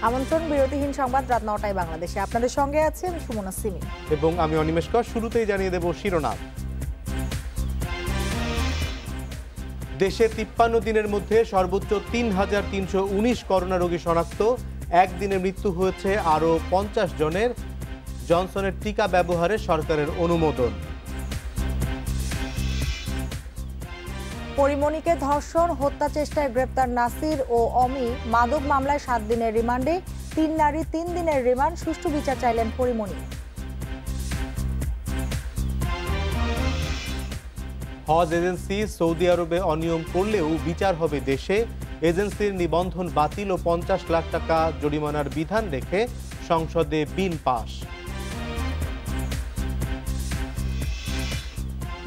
আমন্ত্রণ বিরতিহীন সংবাদ রাত ৯টায় বাংলাদেশে। আপনাদের সঙ্গে আছে আমি সুমনা সিমি এবং আমি অনিমেষ কর। শুরুতেই জানিয়ে দেব শিরোনাম। দেশে ৫৩ দিনের মধ্যে সর্বোচ্চ ৩,৩১৯ করোনা রোগী শনাক্ত। একদিনে মৃত্যু হয়েছে আরও ৫০ জনের। জনসনের টিকা ব্যবহারে সরকারের অনুমোদন। পরিমণিকে ধর্ষণ হত্যা চেষ্টায় গ্রেপ্তার নাসির ও অমি। মাদক মামলায় ৭ দিনের রিমান্ডে, ৩ নারী ৩ দিনের রিমান্ড। সুষ্ঠু বিচার চাইলেন পরিমণি। হজ এজেন্সি সৌদি আরবে অনিয়ম করলেও বিচার হবে দেশে। এজেন্সির নিবন্ধন বাতিল ও ৫০ লাখ টাকা জরিমানার বিধান রেখে সংসদে bill pass.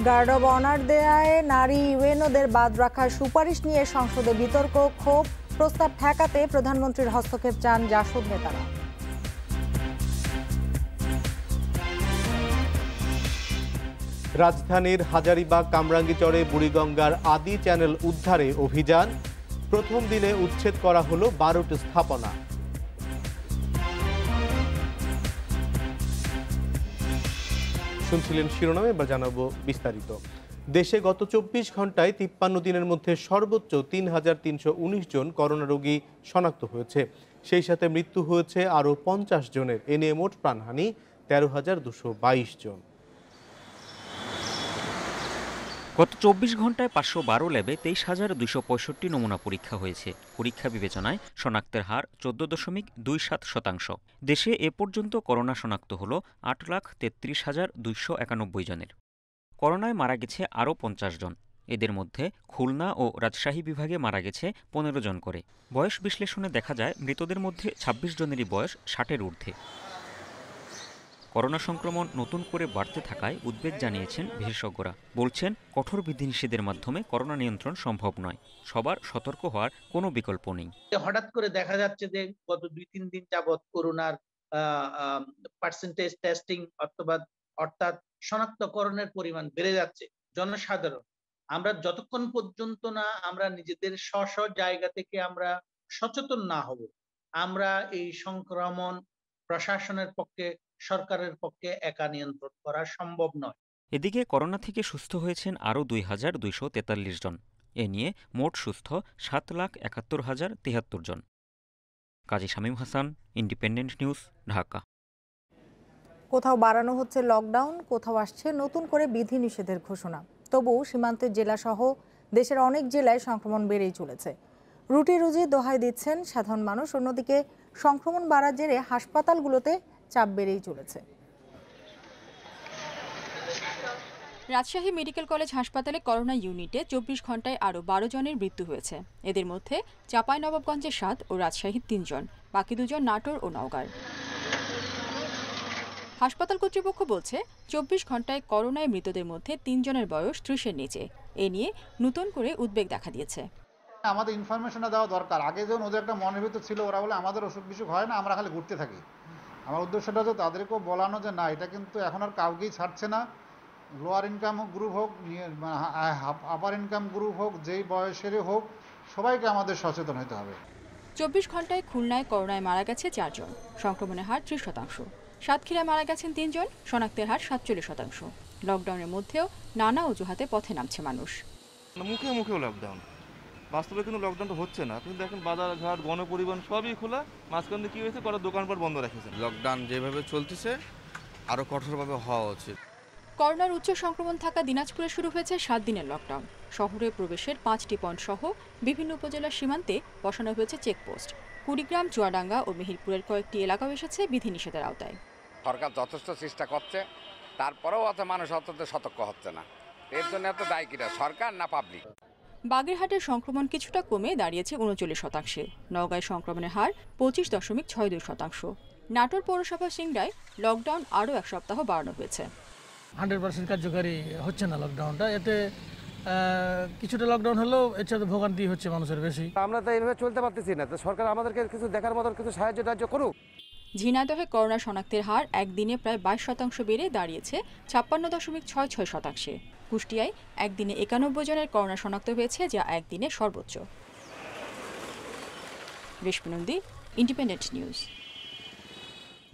Guard of honour দেয়ায় নারী ইউএনওদের বাদ রাখার সুপারিশ নিয়ে সংসদে বিতর্ক, ক্ষোভ। প্রস্তাব ঠেকাতে প্রধানমন্ত্রীর হস্তক্ষেপ চান জাসদ নেতারা। রাজধানীর হাজারীবাগ কামরাঙ্গীচরে বুড়িগঙ্গার আদি চ্যানেল উদ্ধারে অভিযান। প্রথম দিনে উচ্ছেদ করা হলো ১২টি স্থাপনা। শুনছিলেন শিরোনামে, এবার জানাবো বিস্তারিত। দেশে গত ২৪ ঘন্টায় ৫৩ দিনের মধ্যে সর্বোচ্চ ৩,৩১৯ জন করোনা রোগী শনাক্ত হয়েছে। সেই সাথে মৃত্যু হয়েছে আরও ৫০ জনের। এ নিয়ে মোট প্রাণহানি ১৩,২২২ জন। গত ২৪ ঘন্টায় ৫১২ ল্যাবে ২৩,২৬৫ নমুনা পরীক্ষা হয়েছে। পরীক্ষা বিবেচনায় শনাক্তের হার ১৪.27%। দেশে এ পর্যন্ত করোনা শনাক্ত হল ৮,৩৩,২৯১ জনের। করোনায় মারা গেছে আরও ৫০ জন। এদের মধ্যে খুলনা ও রাজশাহী বিভাগে মারা গেছে ১৫ জন করে। বয়স বিশ্লেষণে দেখা যায় মৃতদের মধ্যে ২৬ জনেরই বয়স ৬০-এর ঊর্ধ্বে। করোনা সংক্রমণ নতুন করে বাড়তে থাকায় উদ্বেগ জানিয়েছেন বিশেষজ্ঞরা। বলছেন, কঠোর বিধিনিষেধের মাধ্যমে করোনা নিয়ন্ত্রণ সম্ভব নয়। সবার সতর্ক হওয়ার কোনো বিকল্প নেই। হঠাৎ করে দেখা যাচ্ছে যে গত ২-৩ দিন যাবৎ করোনার পার্সেন্টেজ টেস্টিং অর্থাৎ শনাক্তকরণের পরিমাণ বেড়ে যাচ্ছে। জনসাধারণ আমরা যতক্ষণ পর্যন্ত না আমরা নিজেদের স্ব জায়গা থেকে আমরা সচেতন না হব, আমরা এই সংক্রমণ প্রশাসনের পক্ষে, সরকারের পক্ষে একা নিয়ন্ত্রণ করা সম্ভব নয়। এদিকে করোনা থেকে সুস্থ হয়েছেন আরও ২,২৪৩ জন। এ নিয়ে মোট সুস্থ ৭,৭১,০৭৩ জন। কাজী শামীম হাসান, ইন্ডিপেন্ডেন্ট নিউজ, ঢাকা। কোথাও বাড়ানো হচ্ছে লকডাউন, কোথাও আসছে নতুন করে বিধিনিষেধের ঘোষণা। তবু সীমান্তের জেলাসহ দেশের অনেক জেলায় সংক্রমণ বেড়েই চলেছে। রুটি রুজি দোহাই দিচ্ছেন সাধারণ মানুষ। অন্যদিকে সংক্রমণ বাড়ার জেরে হাসপাতালগুলোতে চাপ বেড়েই চলেছে। রাজশাহী মেডিকেল কলেজ হাসপাতালে করোনা ইউনিটে ২৪ ঘন্টায় আরও ১২ জনের মৃত্যু হয়েছে। এদের মধ্যে চাঁপাইনবাবগঞ্জে ৭ ও রাজশাহীর ৩ জন, বাকি ২ জন নাটোর ও নওগাঁর। হাসপাতাল কর্তৃপক্ষ বলছে, ২৪ ঘন্টায় করোনায় মৃতদের মধ্যে ৩ জনের বয়স ৩০-এর নিচে। এ নিয়ে নতুন করে উদ্বেগ দেখা দিয়েছে। আমাদের ইনফরমেশনটা দেওয়া দরকার। আগে যখন ওদের একটা মনের ভিতর ছিল, ওরা বলে আমাদের অসুখ বিসুখ হয় না, আমরা খালি ঘুরতে থাকি। আমার উদ্দেশ্যটা হচ্ছে তাদেরকেও বলানো যে না, এটা কিন্তু এখন আর কাউকেই ছাড়ছে না। লোয়ার ইনকাম গ্রুপ হোক, আপার ইনকাম গ্রুপ হোক, যেই বয়সেরই হোক, সবাইকে আমাদের সচেতন হতে হবে। ২৪ ঘন্টায় খুলনায় করোনায় মারা গেছে ৪ জন, সংক্রমণের হার ৩০%। সাতক্ষীরায় মারা গেছেন ৩ জন, শনাক্তের হার ৪৭%। লকডাউনের মধ্যেও নানা অজুহাতে পথে নামছে মানুষ। মুখেও লকডাউন, বাস্তবে কিন্তু লকডাউনটা হচ্ছে না। আপনি দেখেন বাজারঘাট, গণপরিবহন সবই খোলা, মাঝখানে কি হয়েছে, কটা দোকানপাট বন্ধ রেখেছে। লকডাউন যেভাবে চলতেছে আরও কঠোরভাবে হওয়া উচিত। করোনার উচ্চ সংক্রমণ থাকা দিনাজপুরে শুরু হয়েছে ৭ দিনের লকডাউন। শহরে প্রবেশের ৫টি পয়েন্ট সহ বিভিন্ন উপজেলার সীমান্তে বসানো হয়েছে চেকপোস্ট। কুড়িগ্রাম, চুয়াডাঙ্গা ও মেহেরপুরের কয়েকটি এলাকাও এসেছে বিধিনিষেধের আওতায়। সরকার যথেষ্ট চেষ্টা করছে, তারপরেও মানুষ অত্যন্ত সতর্ক হচ্ছে না। এর জন্য এত দায়ী কিনা, সরকার না পাবলিক? বাগেরহাটের সংক্রমণ কিছুটা কমে দাঁড়িয়েছে ৩৯%। নওগাঁয় সংক্রমণের হার ২৫.৬২%। নাটোর পৌরসভা সিংড়ায় লকডাউন আরও ১ সপ্তাহ বাড়ানো হয়েছে। 100% কার্যকারী হচ্ছে না লকডাউনটা। এতে কিছুটা লকডাউন হলেও এর সাথে ভোগান্তি হচ্ছে মানুষের বেশি। আমরা তো এইভাবে চলতে পারতেছি না, তো সরকার আমাদেরকে কিছু দেখার মতন কিছু সাহায্য করুক। ঝিনাইদহে করোনা শনাক্তের হার একদিনে প্রায় ২২% বেড়ে দাঁড়িয়েছে ৫৬.৬৬%। কুষ্টিয়ায় একদিনে ৯১ জনের করোনা শনাক্ত হয়েছে, যা একদিনে সর্বোচ্চ। Reshmi Nandi, independent news.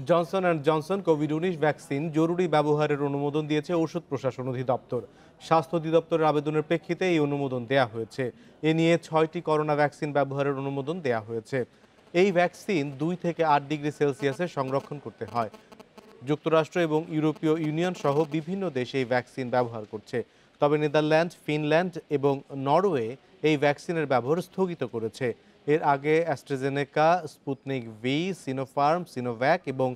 Johnson and Johnson কোভিড-19 ভ্যাকসিন জরুরি ব্যবহারের অনুমোদন দিয়েছে ঔষধ প্রশাসন অধিদপ্তর। স্বাস্থ্য অধিদপ্তরের আবেদনের প্রেক্ষিতে এই অনুমোদন দেয়া হয়েছে। এ নিয়ে 6টি করোনা ভ্যাকসিন ব্যবহারের অনুমোদন দেয়া হয়েছে। এই ভ্যাকসিন 2 থেকে 8 ডিগ্রি সেলসিয়াসে সংরক্ষণ করতে হয়। যুক্তরাষ্ট্র এবং ইউরোপীয় ইউনিয়ন সহ বিভিন্ন দেশে এই ভ্যাকসিন ব্যবহার করছে। তবে নেদারল্যান্ড, ফিনল্যান্ড এবং নরওয়ে এই ভ্যাকসিনের ব্যবহার স্থগিত করেছে। এর আগে অ্যাস্ট্রাজেনেকা, স্পুতনিক ভি, সিনোফার্ম, সিনোভ্যাক এবং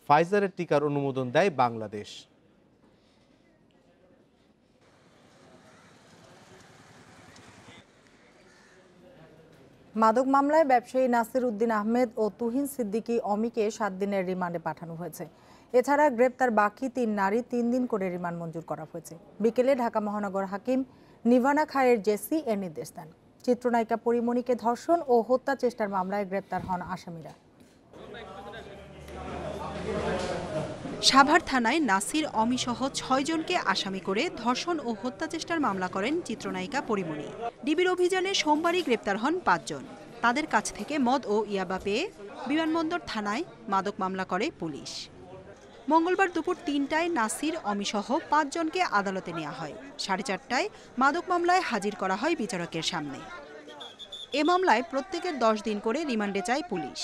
ফাইজারের টিকার অনুমোদন দেয় বাংলাদেশ। মাদক মামলায় ব্যবসায়ী নাসির উদ্দিন আহমেদ ও তুহিন সিদ্দিকী অমিকে 7 দিনের রিমান্ডে পাঠানো হয়েছে। এছাড়া গ্রেপ্তার বাকি 3 নারী 3 দিন করে রিমান্ড মঞ্জুর করা হয়েছে। বিকেলে ঢাকা মহানগর হাকিম নিভানা খায়ের জেসি এর নির্দেশ দেন। চিত্রনায়িকা পরিমণিকে ধর্ষণ ও হত্যা চেষ্টার মামলায় গ্রেপ্তার হন আসামিরা। সাভার থানায় নাসির অমিসহ 6 জনকে আসামি করে ধর্ষণ ও হত্যা চেষ্টার মামলা করেন চিত্রনায়িকা পরিমণি। ডিবির অভিযানে সোমবারই গ্রেপ্তার হন 5 জন। তাদের কাছ থেকে মদ ও ইয়াবা পেয়ে বিমানবন্দর থানায় মাদক মামলা করে পুলিশ। মঙ্গলবার দুপুর 3টায় নাসির অমিসহ 5 জনকে আদালতে নেওয়া হয়। 4:30টায় মাদক মামলায় হাজির করা হয় বিচারকের সামনে। এ মামলায় প্রত্যেকের 10 দিন করে রিমান্ডে চায় পুলিশ।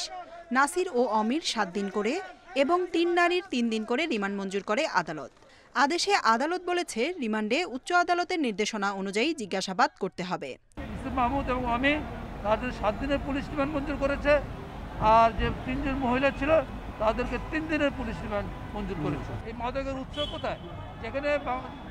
নাসির ও অমির 7 দিন করে এবং 3 নারীর 3 দিন করে রিমান্ড মঞ্জুর করে আদালত। আদেশে আদালত বলেছে রিমান্ডে উচ্চ আদালতের নির্দেশনা অনুযায়ী জিজ্ঞাসাবাদ করতে হবে। মাহমুদ এবং আমি তাদের 7 দিনের পুলিশ রিমান্ড মঞ্জুর করেছে, আর যে 3 জন মহিলা ছিল তাদেরকে 3 দিনের পুলিশ রিমান্ড মঞ্জুর করেছে। এই মাদকের উৎস কোথায়? যেখানে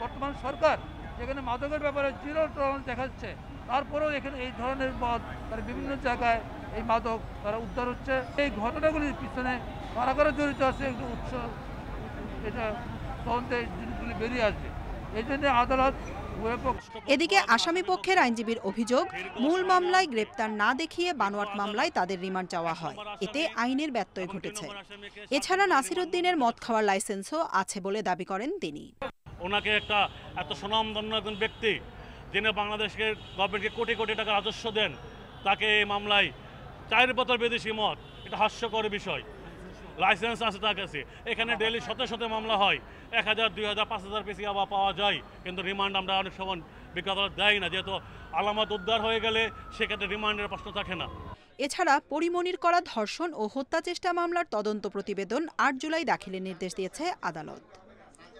বর্তমান সরকার যেখানে মাদকের ব্যাপারে জিরো টলারেন্স দেখাচ্ছে, তারপরেও এখানে এই ধরনের মদ তারা বিভিন্ন জায়গায় এই মাদক তারা উদ্ধার হচ্ছে। এই ঘটনাগুলির পিছনে কারা কারা জড়িত আছে একটু উৎস এটা তদন্তে জিনিসগুলি বেরিয়ে আসবে। এই জন্য আদালত এদিকে আসামি পক্ষের আইনজীবীর অভিযোগ, মূল মামলায় গ্রেপ্তার না দেখিয়ে বানোয়াট মামলায় তাদের রিমান্ড চাওয়া হয়। এতে আইনের ব্যত্যয় ঘটেছে। এছাড়া নাসির উদ্দিনের মদ খাওয়ার লাইসেন্সও আছে বলে দাবি করেন তিনি। ওনাকে একটা এত সুনামধন্য একজন ব্যক্তি, যিনি বাংলাদেশের গভর্নমেন্টকে কোটি কোটি টাকা রাজস্ব দেন, তাকে এই মামলায় 4 বোতল বিদেশি মদ, এটা হাস্যকর বিষয়। লাইসেন্স আছে তার কাছে, এখানে ডেইলি শত শত মামলা হয়, 1000, 2000, 5000 পিসি আবার পাওয়া যায়, কিন্তু রিমান্ড আমরা অনেক সময় বিজ্ঞাত দেয় না, যেহেতু আলামত উদ্ধার হয়ে গেলে সেক্ষেত্রে রিমান্ডের প্রশ্ন থাকে না। এছাড়া পরিমণির করা ধর্ষণ ও হত্যা চেষ্টা মামলার তদন্ত প্রতিবেদন 8 জুলাই দাখিলের নির্দেশ দিয়েছে আদালত।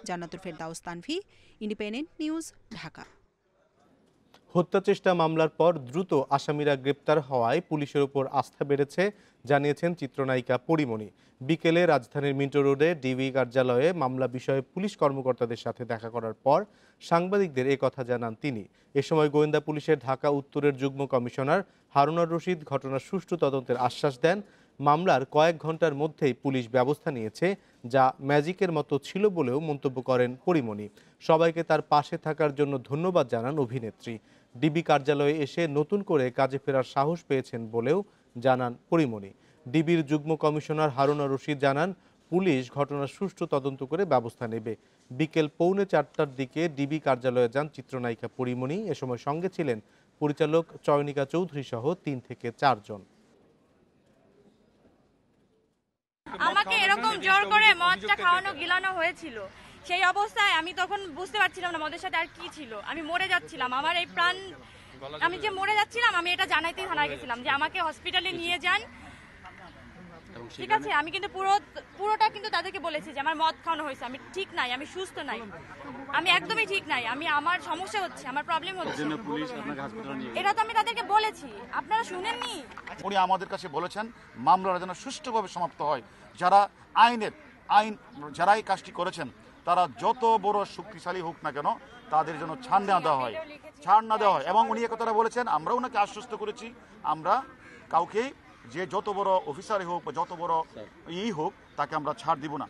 জান্নাতুল ফেরদাউস তানভি, ইন্ডিপেন্ডেন্ট নিউজ, ঢাকা। হত্যা চেষ্টা মামলার পর দ্রুত আসামিরা গ্রেপ্তার হওয়ায় পুলিশের উপর আস্থা বেড়েছে জানিয়েছেন চিত্রনায়িকা পরিমণি। বিকেলে রাজধানীর মিন্টো রোডে ডিবি কার্যালয়ে মামলা বিষয়ে পুলিশ কর্মকর্তাদের সাথে দেখা করার পর সাংবাদিকদের এ কথা জানান তিনি। এ সময় গোয়েন্দা পুলিশের ঢাকা উত্তরের যুগ্ম কমিশনার হারুনুর রশিদ ঘটনার সুষ্ঠু তদন্তের আশ্বাস দেন। মামলার কয়েক ঘন্টার মধ্যেই পুলিশ ব্যবস্থা নিয়েছে, যা ম্যাজিকের মতো ছিল বলেও মন্তব্য করেন পরিমণি। সবাইকে তার পাশে থাকার জন্য ধন্যবাদ জানান অভিনেত্রী। ডিবি কার্যালয়ে এসে নতুন করে কাজে ফেরার সাহস পেয়েছেন বলেও জানান পরিমণি। ডিবির যুগ্ম কমিশনার হারুনুর রশিদ জানান, পুলিশ ঘটনার সুষ্ঠু তদন্ত করে ব্যবস্থা নেবে। বিকেল 3:45টার দিকে ডিবি কার্যালয়ে যান চিত্রনায়িকা পরিমণি। এ সময় সঙ্গে ছিলেন পরিচালক চয়নিকা চৌধুরী সহ 3 থেকে 4 জন। আমাকে এরকম জোর করে মদটা খাওয়ানো গিলানো হয়েছিল। সেই অবস্থায় আমি তখন বুঝতে পারছিলাম না মদের সাথে আর কি ছিল। আমি মরে যাচ্ছিলাম, আমার এই প্রাণ, আমি যে মরে যাচ্ছিলাম আমি এটা জানাইতেই থানায় গেছিলাম যে আমাকে হসপিটালে নিয়ে যান। ঠিক আছে, আমি কিন্তু পুরোটা কিন্তু তাদেরকে বলেছি যে আমার মদ খাওয়ানো হয়েছে, আমি ঠিক নাই, আমি সুস্থ নাই, আমি একদমই ঠিক নাই, আমার সমস্যা হচ্ছে, আমার প্রবলেম হচ্ছে, এটা তো আমি তাদেরকে বলেছি, আপনারা শুনেননি। উনি আমাদের কাছে বলেছেন মামলাটা যেন সুষ্ঠুভাবে সমাপ্ত হয়। যারা যারা এই কাজটি করেছেন তারা যত বড় শক্তিশালী হোক না কেন তাদের জন্য ছাড় না দেওয়া হয়। এবং উনি একথাটা বলেছেন, আমরা ওনাকে আশ্বস্ত করেছি, আমরা কাউকে যে যত বড় অফিসারই হোক বা যত বড় হোক তাকে আমরা ছাড় দিব না।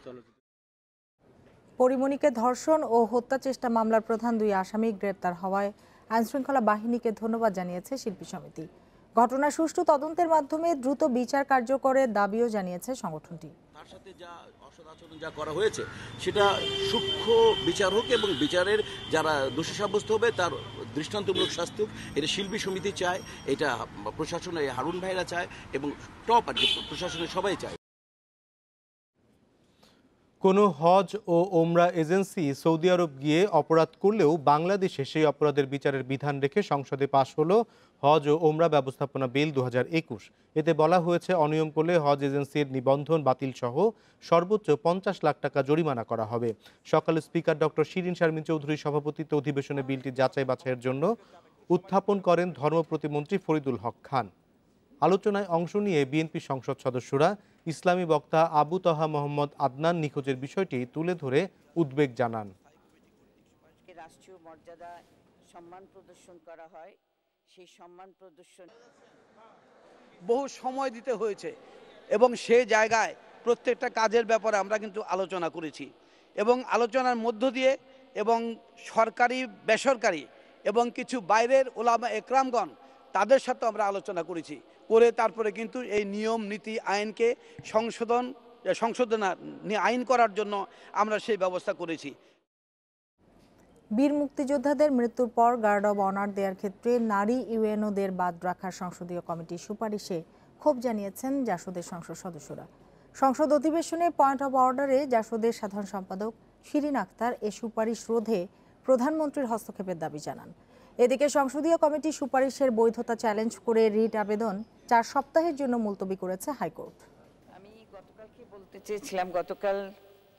পরিমণিকে ধর্ষণ ও হত্যা চেষ্টা মামলার প্রধান 2 আসামি গ্রেপ্তার হওয়ায় আইনশৃঙ্খলা বাহিনীকে ধন্যবাদ জানিয়েছে শিল্পী সমিতি। ঘটনা সুষ্ঠু তদন্তের মাধ্যমে দ্রুত বিচার কার্যকরের দাবিও জানিয়েছে সংগঠনটি। তার সাথে যা অসদাচরণ যা করা হয়েছে সেটা সূক্ষ্ম বিচার হোক এবং বিচারের যারা দোষী সাব্যস্ত হবে তার দৃষ্টান্তমূলক শাস্তি হোক। এটা শিল্পী সমিতি চায়, এটা প্রশাসনের হারুন ভাইরা চায় এবং টপ আর কি প্রশাসনের সবাই চায়। কোনো হজ ও ওমরা এজেন্সি সৌদি আরব গিয়ে অপরাধ করলেও বাংলাদেশে সেই অপরাধের বিচারের বিধান রেখে সংসদে পাশ হলো হজ ও ওমরা ব্যবস্থাপনা বিল 2021। এতে বলা হয়েছে অনিয়ম করলে হজ এজেন্সির নিবন্ধন বাতিল সহ সর্বোচ্চ 50 লাখ টাকা জরিমানা করা হবে। সকালে স্পিকার ডক্টর শিরিন শারমিন চৌধুরীর সভাপতিত্বে অধিবেশনে বিলটি যাচাই বাছাইয়ের জন্য উত্থাপন করেন ধর্ম প্রতিমন্ত্রী ফরিদুল হক খান। আলোচনায় অংশ নিয়ে বিএনপি সংসদ সদস্যরা ইসলামী বক্তা আবু তহা মোহাম্মদ আদনান নিখোঁজের বিষয়টি তুলে ধরে উদ্বেগ জানান। রাষ্ট্রীয় মর্যাদা সম্মান প্রদর্শন করা হয়, সেই সম্মান প্রদর্শন বহু সময় দিতে হয়েছে এবং সেই জায়গায় প্রত্যেকটা কাজের ব্যাপারে আমরা কিন্তু আলোচনা করেছি এবং আলোচনার মধ্য দিয়ে এবং সরকারি বেসরকারি এবং কিছু বাইরের ওলামা একরামগণ তাদের সাথে আমরা আলোচনা করেছি করে তারপরে কিন্তু এই নিয়ম নীতি আইনকে সংশোধন আইন করার জন্য আমরা সেই ব্যবস্থা করেছি। বীর মুক্তিযোদ্ধাদের মৃত্যুর পর গার্ড অব অনার দেওয়ার ক্ষেত্রে নারী ইউএনওদের বাদ রাখার সংসদীয় কমিটির সুপারিশে ক্ষোভ জানিয়েছেন জাসদের সংসদ সদস্যরা। সংসদ অধিবেশনে পয়েন্ট অব অর্ডারে জাসদের সাধারণ সম্পাদক শিরিন আক্তার এ সুপারিশ রোধে প্রধানমন্ত্রীর হস্তক্ষেপের দাবি জানান। এদিকে সংসদীয় কমিটির সুপারিশের বৈধতা চ্যালেঞ্জ করে রিট আবেদন 4 সপ্তাহের জন্য মুলতবি করেছে হাইকোর্ট। আমি গতকালকে বলতে চেয়েছিলাম, গতকাল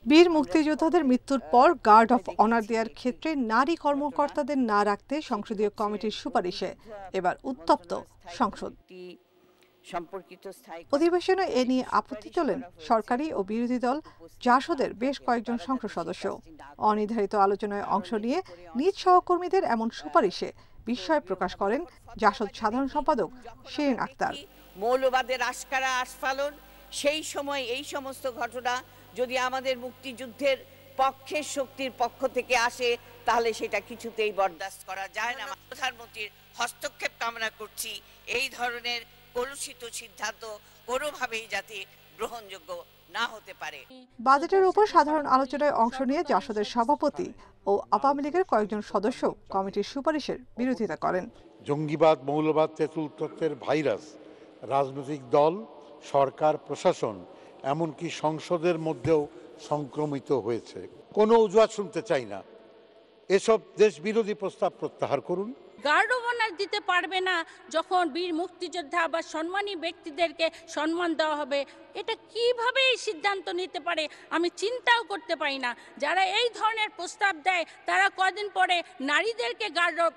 বীর মুক্তিযোদ্ধাদের মৃত্যুর পর গার্ড অফ অনার দেওয়ার ক্ষেত্রে নারী কর্মকর্তাদের না রাখতে সংসদীয় কমিটির সুপারিশে এবার উত্তপ্ত সংসদ। অধিবেশনে এ নিয়ে আপত্তি তোলেন সরকারি ও বিরোধী দল জাসদের বেশ কয়েকজন সংসদ সদস্য। অনির্ধারিত আলোচনায় অংশ নিয়ে নিজ সহকর্মীদের এমন সুপারিশে বিস্ময় প্রকাশ করেন জাসদ সাধারণ সম্পাদক শিরিন আক্তার। মৌলবাদের আশকারা আস্ফালন, সেই সময় এই সমস্ত ঘটনা যদি আমাদের মুক্তিযুদ্ধের পক্ষের শক্তির পক্ষ থেকে আসে তাহলে সেটা কিছুতেই বরদাস্ত করা যায় না। প্রধানমন্ত্রীর হস্তক্ষেপ কামনা করছি। এই ধরনের কলুষিত সিদ্ধান্ত কোনোভাবেই যাতে গ্রহণযোগ্য না হতে পারে। বাজেটের উপর সাধারণ আলোচনায় অংশ নিয়ে জাসদের সভাপতি ও আওয়ামী লীগের কয়েকজন সদস্য কমিটির সুপারিশের বিরোধিতা করেন। জঙ্গিবাদ, মৌলবাদ, তেঁতুল তত্ত্বের ভাইরাস রাজনৈতিক দল, সরকার, প্রশাসন এমনকি সংসদের মধ্যেও সংক্রমিত হয়েছে। কোনো অজুহাত শুনতে চাই না। এসব দেশ বিরোধী প্রস্তাব প্রত্যাহার করুন। গার্ড অব অনার দিতে পারবে না যখন বীর মুক্তিযোদ্ধা বা সম্মানী ব্যক্তিদেরকে সম্মান দেওয়া হবে, এটা কিভাবে এই সিদ্ধান্ত নিতে পারে আমি চিন্তাও করতে পারি না। যারা এই ধরনের প্রস্তাব দেয় তারা কদিন পরে নারীদেরকে গার্ড অব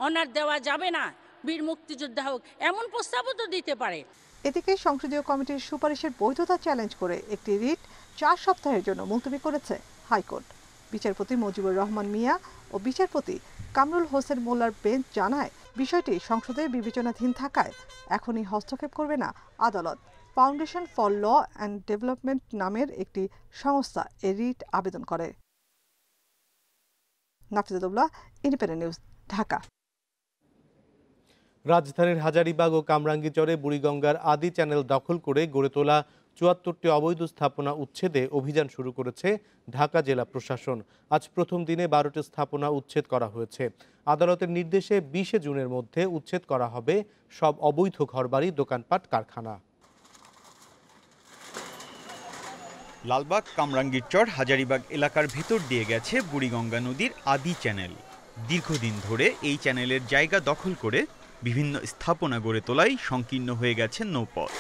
অনার দেওয়া যাবে না, বীর মুক্তিযোদ্ধা হোক, এমন প্রস্তাবও তো দিতে পারে। এদিকে সংসদীয় কমিটির সুপারিশের বৈধতা চ্যালেঞ্জ করে একটি রিট 4 সপ্তাহের জন্য মুলতবি করেছে হাইকোর্ট। বিচারপতি মজিবুর রহমান মিয়া ও বিচারপতি কামরুল হোসেন মোল্লার বেঞ্চ জানায় বিষয়টি সংসদের বিবেচনাধীন থাকায় এখনই হস্তক্ষেপ করবে না আদালত। Foundation for law and development নামের একটি সংস্থা এ রিট আবেদন করে। Nafizullah, independent news, Dhaka. রাজধানীর হাজারীবাগ ও কামরাঙ্গীরচরে বুড়িগঙ্গার আদি চ্যানেল দখল করে গড়ে তোলা ৭৪টি অবৈধ স্থাপনা উচ্ছেদে অভিযান শুরু করেছে ঢাকা জেলা প্রশাসন। আজ প্রথম দিনে 12টি স্থাপনা উচ্ছেদ করা হয়েছে। আদালতের নির্দেশে 20 জুনের মধ্যে উচ্ছেদ করা হবে সব অবৈধ ঘরবাড়ি, দোকানপাট, কারখানা। লালবাগ, কামরাঙ্গীরচর, হাজারীবাগ এলাকার ভেতর দিয়ে গেছে বুড়িগঙ্গা নদীর আদি চ্যানেল। দীর্ঘদিন ধরে এই চ্যানেলের জায়গা দখল করে বিভিন্ন স্থাপনা গড়ে তোলায় সংকীর্ণ হয়ে গেছে নৌপথ।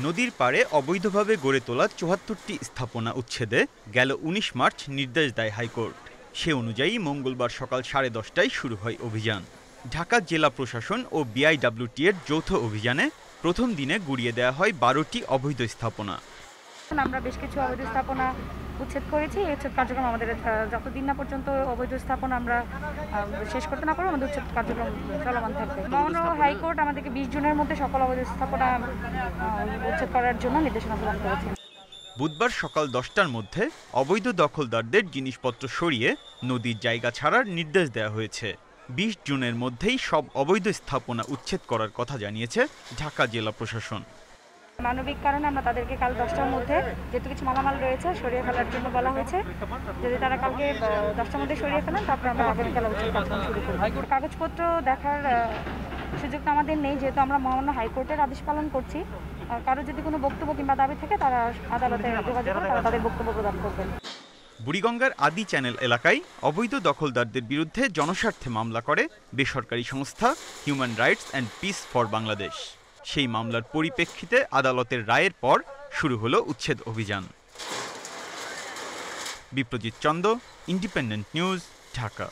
নদীর পাড়ে অবৈধভাবে গড়ে তোলা ৭৪টি স্থাপনা উচ্ছেদে গেল ১৯ মার্চ নির্দেশ দেয় হাইকোর্ট। সে অনুযায়ী মঙ্গলবার সকাল 10:30টায় শুরু হয় অভিযান। ঢাকা জেলা প্রশাসন ও বিআইডব্লিউটি এর যৌথ অভিযানে প্রথম দিনে গুড়িয়ে দেওয়া হয় 12টি অবৈধ স্থাপনা। আমরা বেশ কিছু অবৈধ স্থাপনা উচ্ছেদ করেছি। এই উচ্ছেদ কার্যক্রম আমাদের যতদিন না পর্যন্ত অবৈধ স্থাপনা আমরা শেষ করতে না পারবো, আমাদের উচ্ছেদ কার্যক্রম চলমান থাকবে। মহানগর হাইকোর্ট আমাদেরকে 20 জুনের মধ্যে সকল অবৈধ স্থাপনা উচ্ছেদ করার জন্য নির্দেশনা প্রদান করেছে। বুধবার সকাল 10টার মধ্যে অবৈধ দখলদারদের জিনিসপত্র সরিয়ে নদীর জায়গা ছাড়ার নির্দেশ দেওয়া হয়েছে। 20 জুনের মধ্যেই সব অবৈধ স্থাপনা উচ্ছেদ করার কথা জানিয়েছে ঢাকা জেলা প্রশাসন। মানবিক কারণে আমরা তাদেরকে কাল 10টার মধ্যে যেহেতু কিছু মালামাল রয়েছে সরিয়ে ফেলার জন্য বলা হয়েছে। যদি তারা কালকে 10টার মধ্যে সরিয়ে ফেলেন তারপর আমরা আগামীকাল উচ্ছেদ কার্যক্রম শুরু করব। কাগজপত্র দেখার সুযোগটা আমাদের নেই, যেহেতু আমরা মহামান্য হাইকোর্টের আদেশ পালন করছি। কারো যদি কোনো বক্তব্য কিংবা দাবি থাকে তারা আদালতে যোগাযোগ করে তারা তাদের বক্তব্য প্রদান করবেন। বুড়িগঙ্গার আদি চ্যানেল এলাকায় অবৈধ দখলদারদের বিরুদ্ধে জনস্বার্থে মামলা করে বেসরকারি সংস্থা human rights and piece for Bangladesh. সেই মামলার পরিপ্রেক্ষিতে আদালতের রায়ের পর শুরু হলো উচ্ছেদ অভিযান। Biprajit Chanda, independent news, Dhaka.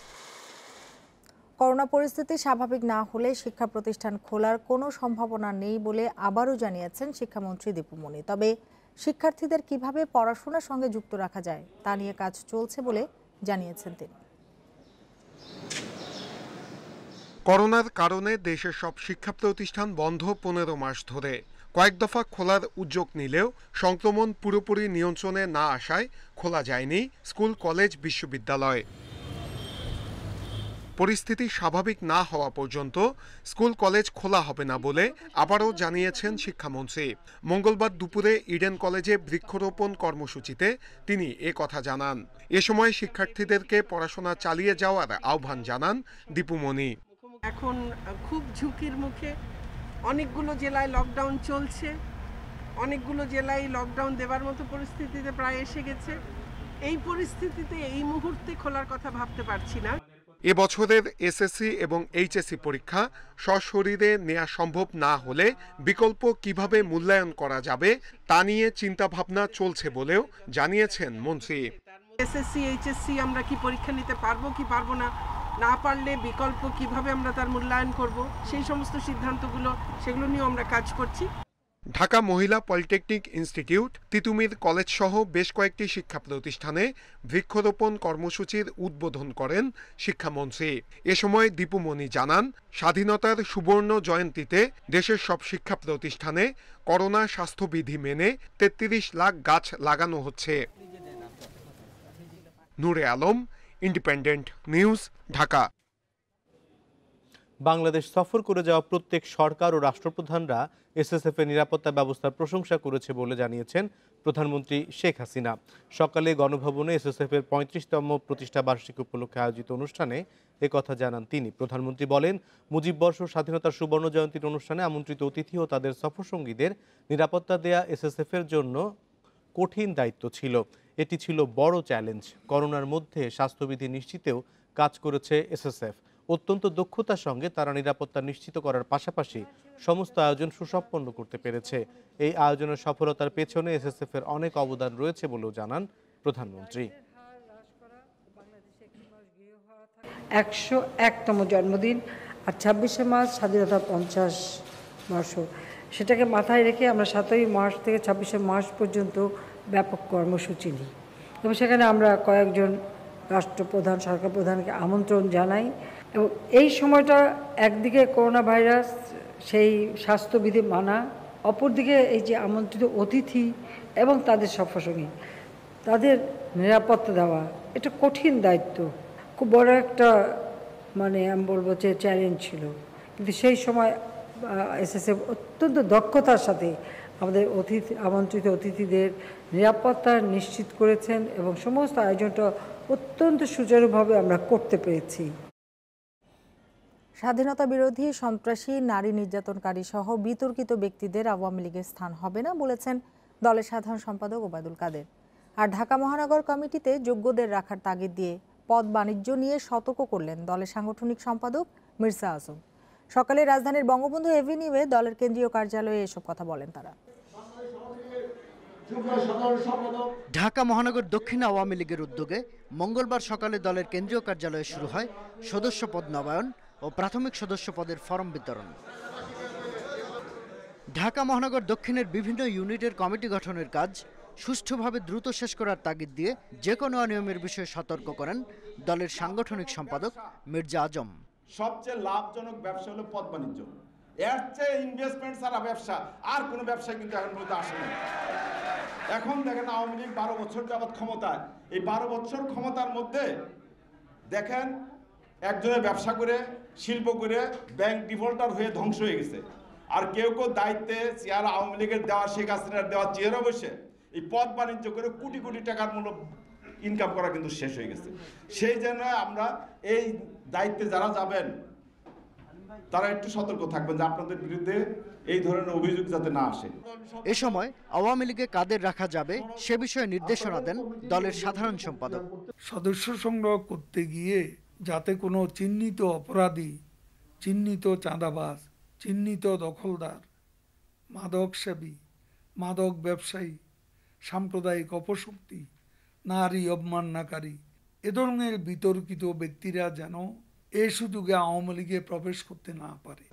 Corona পরিস্থিতি স্বাভাবিক না হলে শিক্ষা প্রতিষ্ঠান খোলার কোনো সম্ভাবনা নেই বলে আবারও জানিয়েছেন শিক্ষামন্ত্রী দীপু মনি। তবে শিক্ষার্থীদের কিভাবে পড়াশোনার সঙ্গে যুক্ত রাখা যায় তা নিয়ে কাজ চলছে বলে জানিয়েছেন তিনি। করোনার কারণে দেশের সব শিক্ষা প্রতিষ্ঠান বন্ধ 15 মাস ধরে। কয়েক দফা খোলার উদ্যোগ নিলেও সংক্রমণ পুরোপুরি নিয়ন্ত্রণে না আসায় খোলা যায়নি স্কুল, কলেজ, বিশ্ববিদ্যালয়। পরিস্থিতি স্বাভাবিক না হওয়া পর্যন্ত স্কুল, কলেজ খোলা হবে না বলে আবারও জানিয়েছেন শিক্ষামন্ত্রী। মঙ্গলবার দুপুরে ইডেন কলেজে বৃক্ষরোপণ কর্মসূচিতে তিনি কথা জানান। এ সময় শিক্ষার্থীদেরকে পড়াশোনা চালিয়ে যাওয়ার আহ্বান জানান দীপু মনি। এখন খুব ঝুঁকির মুখে অনেকগুলো জেলায় লকডাউন চলছে, অনেকগুলো জেলায় লকডাউন দেওয়ার মতো পরিস্থিতিতে প্রায় এসে গেছে। এই পরিস্থিতিতে এই মুহূর্তে খোলার কথা ভাবতে পারছি না। এবছরের এসএসসি এবং এইচএসসি পরীক্ষা সশরীরে নেওয়া সম্ভব না হলে বিকল্প কিভাবে মূল্যায়ন করা যাবে তা নিয়ে চিন্তাভাবনা চলছে বলেও জানিয়েছেন মন্ত্রী। এসএসসি, এইচএসসি আমরা কি পরীক্ষা নিতে পারবো কি পারবো না, না পারলে বিকল্প কিভাবে আমরা তার মূল্যায়ন করব, সেই সমস্ত সিদ্ধান্তগুলো সেগুলো নিয়ে আমরা কাজ করছি। ঢাকা মহিলা পলিটেকনিক ইনস্টিটিউট, তিতুমির কলেজ সহ বেশ কয়েকটি শিক্ষা প্রতিষ্ঠানে বৃক্ষরোপণ কর্মসূচির উদ্বোধন করেন শিক্ষামন্ত্রী। এ সময় দীপু মনি জানান, স্বাধীনতার সুবর্ণ জয়ন্তীতে দেশের সব শিক্ষা প্রতিষ্ঠানে করোনা স্বাস্থ্যবিধি মেনে 33 লাখ গাছ লাগানো হচ্ছে। নূরে আলম, ইন্ডিপেন্ডেন্ট নিউজ, ঢাকা। বাংলাদেশ সফর করে যাওয়া প্রত্যেক সরকার ও রাষ্ট্রপ্রধানরা এসএসএফ এর নিরাপত্তা ব্যবস্থার প্রশংসা করেছে বলে জানিয়েছেন প্রধানমন্ত্রী শেখ হাসিনা। সকালে গণভবনে এসএসএফ এর 35তম প্রতিষ্ঠা বার্ষিকী উপলক্ষে আয়োজিত অনুষ্ঠানে একথা জানান তিনি। প্রধানমন্ত্রী বলেন, মুজিববর্ষ স্বাধীনতার সুবর্ণ জয়ন্তীর অনুষ্ঠানে আমন্ত্রিত অতিথি ও তাদের সফরসঙ্গীদের নিরাপত্তা দেয়া এসএসএফ এর জন্য কঠিন দায়িত্ব ছিল। এটি ছিল বড় চ্যালেঞ্জ। করোনার মধ্যে স্বাস্থ্যবিধি নিশ্চিতেও কাজ করেছে এসএসএফ। অত্যন্ত দক্ষতার সঙ্গে তারা নিরাপত্তা নিশ্চিত করার পাশাপাশি সমস্ত আয়োজন সুসম্পন্ন করতে পেরেছে। এই আয়োজনের সফলতার পেছনে এসএসএফ এর অনেক অবদান রয়েছে বলেও জানান প্রধানমন্ত্রী। 101তম জন্মদিন আর 26শে মার্চ স্বাধীনতার 50 বর্ষ, সেটাকে মাথায় রেখে আমরা 7ই মার্চ থেকে 26শে মার্চ পর্যন্ত ব্যাপক কর্মসূচি নিই এবং সেখানে আমরা কয়েকজন রাষ্ট্রপ্রধান, সরকার প্রধানকে আমন্ত্রণ জানাই। এবং এই সময়টা একদিকে করোনা ভাইরাস, সেই স্বাস্থ্যবিধি মানা, অপরদিকে এই যে আমন্ত্রিত অতিথি এবং তাদের সফরসঙ্গী, তাদের নিরাপত্তা দেওয়া, এটা কঠিন দায়িত্ব, খুব বড় একটা আমি বলবো যে চ্যালেঞ্জ ছিল। কিন্তু সেই সময় এসএসএফ অত্যন্ত দক্ষতার সাথে আমাদের আমন্ত্রিত অতিথিদের নিরাপত্তা নিশ্চিত করেছেন এবং সমস্ত আয়োজনটা অত্যন্ত সুচারুভাবে আমরা করতে পেরেছি। স্বাধীনতা বিরোধী, সন্ত্রাসী, নারী নির্যাতনকারী সহ বিতর্কিত ব্যক্তিদের আওয়ামী লীগের স্থান হবে না বলেছেন দলের সাধারণ সম্পাদক ওবায়দুল কাদের। আর ঢাকা মহানগর কমিটিতে যোগ্যদের রাখার তাগিদ দিয়ে পদ বাণিজ্য নিয়ে সতর্ক করলেন দলের সাংগঠনিক সম্পাদক মির্জা আজম। সকালে রাজধানীর বঙ্গবন্ধু এভিনিউয়ে দলের কেন্দ্রীয় কার্যালয়ে এসব কথা বলেন তারা। ঢাকা মহানগর দক্ষিণ আওয়ামী লীগের উদ্যোগে মঙ্গলবার সকালে দলের কেন্দ্রীয় কার্যালয়ে শুরু হয় সদস্য পদ নবায়ন ও প্রাথমিক সদস্য পদের ফরম বিতরণ। ঢাকা মহানগর দক্ষিণের বিভিন্ন ইউনিটের কমিটি গঠনের কাজ সুষ্ঠুভাবে দ্রুত শেষ করার তাগিদ দিয়ে যে কোনো অনিয়মের বিষয়ে সতর্ক করেন দলের সাংগঠনিক সম্পাদক মির্জা আজম। সবচেয়ে লাভজনক ব্যবসা হলো পদ বাণিজ্য। এর চেয়ে ইনভেস্টমেন্ট ছাড়া ব্যবসা আর কোনো ব্যবসা কিন্তু এখন পর্যন্ত আসে না। এখন দেখেন আওয়ামী লীগ 12 বছর যাবৎ ক্ষমতায়, এই 12 বছর ক্ষমতার মধ্যে দেখেন একজনের ব্যবসা করে শিল্প করে ব্যাংক ডিফল্টার হয়ে ধ্বংস হয়ে গেছে, আর কেউ কেউ দায়িত্বে চেয়ার আওয়ামী লীগের দেওয়া, শেখ হাসিনার দেওয়া চেয়ারে বসে এই পদ বাণিজ্য করে কোটি কোটি টাকার মূল্য ইনকাম করা কিন্তু শেষ হয়ে গেছে। সেই জন্য আমরা এই দায়িত্বে যারা যাবেন তারা একটু সতর্ক থাকবেন যে আপনাদের বিরুদ্ধে এই ধরনের অভিযোগ যাতে না আসে। এ সময় আওয়ামী লীগে কাদের রাখা যাবে সে বিষয়ে নির্দেশনা দেন দলের সাধারণ সম্পাদক। সদস্য সংগ্রহ করতে গিয়ে যাতে কোনো চিহ্নিত অপরাধী, চিহ্নিত চাঁদাবাজ, চিহ্নিত দখলদার, মাদক সেবী, মাদক ব্যবসায়ী, সাম্প্রদায়িক অপশক্তি, নারী অবমাননাকারী এ ধরনের বিতর্কিত ব্যক্তিরা যেন এই সুযোগে আওয়ামী লীগে প্রবেশ করতে না পারে।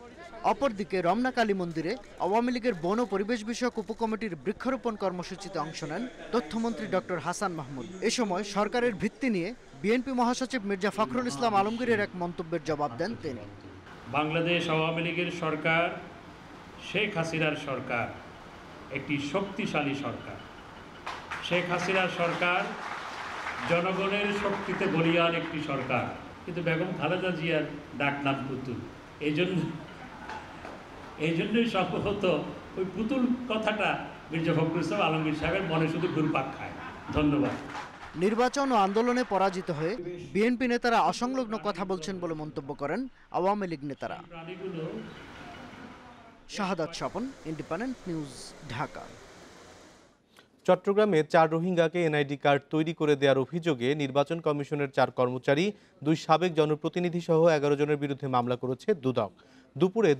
অপরদিকে রমনা কালী মন্দিরে আওয়ামী লীগের বন ও পরিবেশ বিষয়ক উপকমিটির বৃক্ষরোপণ কর্মসূচিতে অংশ নেন তথ্যমন্ত্রী ডক্টর হাসান মাহমুদ। এ সময় সরকারের ভিত্তি নিয়ে বিএনপি মহাসচিব মির্জা ফখরুল ইসলাম আলমগীরের এক মন্তব্যের জবাব দেন তিনি। বাংলাদেশ আওয়ামী লীগের সরকার, শেখ হাসিনার সরকার একটি শক্তিশালী সরকার। শেখ হাসিনার সরকার জনগণের শক্তিতে বলিয়ান একটি সরকার, কিন্তু বেগম খালেদা জিয়ার ডাকনাম পুতুল। এই জন্যই সম্ভবত ওই পুতুল কথাটা মির্জা ফখরুল ইসলাম আলমগীর সাহেবের মনে শুধু ঘুরপাক খায়। ধন্যবাদ। নির্বাচন ও আন্দোলনে পরাজিত হয়ে বিএনপি নেতারা অসংলগ্ন কথা বলছেন বলে মন্তব্য করেন আওয়ামী লীগ নেতারা। শাহাদাত স্বপন, ইন্ডিপেন্ডেন্ট নিউজ, ঢাকা। চট্টগ্রামে 4 রোহিঙ্গাকে এনআইডি কার্ড তৈরি করে দেওয়ার অভিযোগে নির্বাচন কমিশনের 4 কর্মচারী, 2 সাবেক জনপ্রতিনিধি সহ 11 জনের বিরুদ্ধে মামলা করেছে দুদক। দুপুরে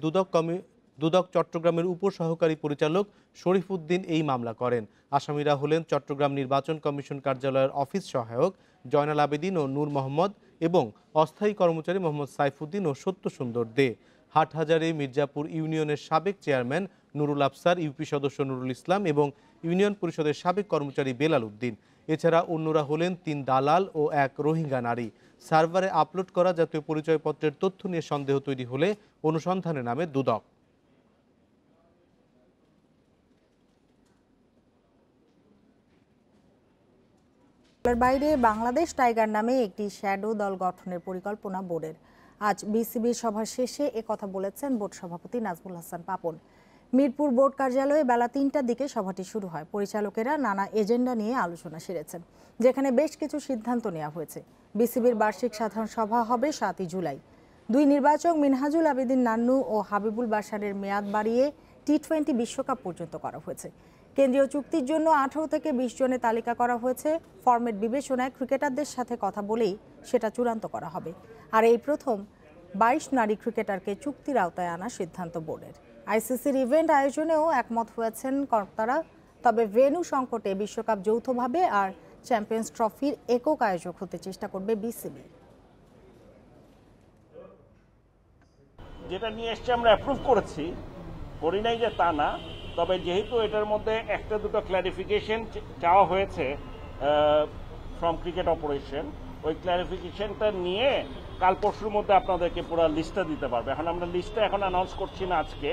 দুদক চট্টগ্রামের উপসহকারী পরিচালক শরীফ উদ্দিন এই মামলা করেন। আসামিরা হলেন চট্টগ্রাম নির্বাচন কমিশন কার্যালয়ের অফিস সহায়ক জয়নাল আবেদিন ও নূর মোহাম্মদ এবং অস্থায়ী কর্মচারী মোহাম্মদ সাইফুদ্দিন ও সত্য সুন্দর দে। হাটহাজারী মির্জাপুর ইউনিয়নের সাবেক চেয়ারম্যান নুরুল আফসার, ইউপি সদস্য নুরুল ইসলাম এবং ইউনিয়ন পরিষদের সাবেক কর্মচারী বেলাল উদ্দিন। এছাড়া অন্যরা হলেন 3 দালাল ও 1 রোহিঙ্গা নারী। সার্ভারে আপলোড করা জাতীয় পরিচয়পত্রের তথ্য নিয়ে সন্দেহ তৈরি হলে অনুসন্ধানে নামে দুদক। বাইরে বাংলাদেশ টাইগার নামে একটি শ্যাডো দল গঠনের পরিকল্পনা বোর্ডের। আজ বিসিবির সভা শেষে একথা বলেছেন বোর্ড সভাপতি নাজমুল হাসান পাপন। মিরপুর বোর্ড কার্যালয়ে বেলা 3টার দিকে সভাটি শুরু হয়। পরিচালকেরা নানা এজেন্ডা নিয়ে আলোচনা সেরেছেন, যেখানে বেশ কিছু সিদ্ধান্ত নেওয়া হয়েছে। বিসিবির বার্ষিক সাধারণ সভা হবে 7 জুলাই। 2 নির্বাচক মিনহাজুল আবেদিন নান্নু ও হাবিবুল বাশারের মেয়াদ বাড়িয়ে টি20 বিশ্বকাপ পর্যন্ত করা হয়েছে। কেন্দ্রীয় চুক্তির জন্য 18 থেকে 20 জনের তালিকা করা হয়েছে। ফরম্যাট বিবেচনায় ক্রিকেটারদের সাথে কথা বলেই সেটা চূড়ান্ত করা হবে। আর এই প্রথম 22 নারী ক্রিকেটারকে চুক্তির আওতায় আনার সিদ্ধান্ত বোর্ডের। আইসিসির ইভেন্ট আয়োজনেও একমত হয়েছেন কর্তারা। তবে ভেন্যু সংকটে বিশ্বকাপ যৌথভাবে আর চ্যাম্পিয়ন্স ট্রফির একক আয়োজক হতে চেষ্টা করবে বিসিবি। যেটা নিয়ে এসছে আমরা অ্যাপ্রুভ করেছি, করি নাই যে তা না, তবে যেহেতু এটার মধ্যে একটা দুটো ক্ল্যারিফিকেশন চাওয়া হয়েছে ফ্রম ক্রিকেট অপারেশন, ওই ক্ল্যারিফিকেশনটা নিয়ে কাল পরশুর মধ্যে আপনাদেরকে পুরো লিস্টটা দিতে পারবে। এখন আমরা লিস্টটা এখন অ্যানাউন্স করছি না আজকে।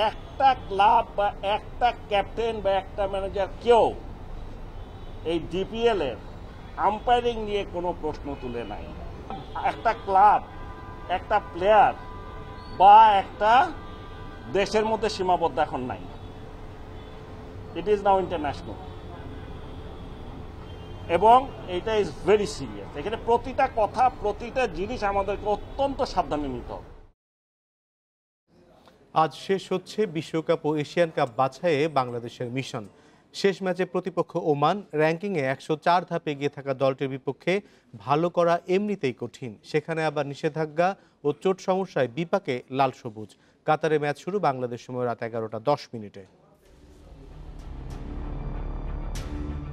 একটা ক্লাব বা একটা ক্যাপ্টেন বা একটা ম্যানেজার কেউ এই ডিপিএল এর আম্পায়ারিং নিয়ে কোনো প্রশ্ন তুলে নাই। একটা ক্লাব, একটা প্লেয়ার বা একটা দেশের মধ্যে সীমাবদ্ধ এখন নাই। ইট ইজ নাও ইন্টারন্যাশনাল এবং এটা ইজ ভেরি সিরিয়াস। এখানে প্রতিটা কথা, প্রতিটা জিনিস আমাদেরকে অত্যন্ত সাবধানে নিতে হবে। আজ শেষ হচ্ছে বিশ্বকাপ ও এশিয়ান কাপ বাছাইয়ে বাংলাদেশের মিশন। শেষ ম্যাচে প্রতিপক্ষ ওমান। র্যাঙ্কিংয়ে 104 ধাপে এগিয়ে থাকা দলটির বিপক্ষে ভালো করা এমনিতেই কঠিন, সেখানে আবার নিষেধাজ্ঞা ও চোট সমস্যায় বিপাকে লাল সবুজ। কাতারে ম্যাচ শুরু বাংলাদেশ সময় রাত 11:10।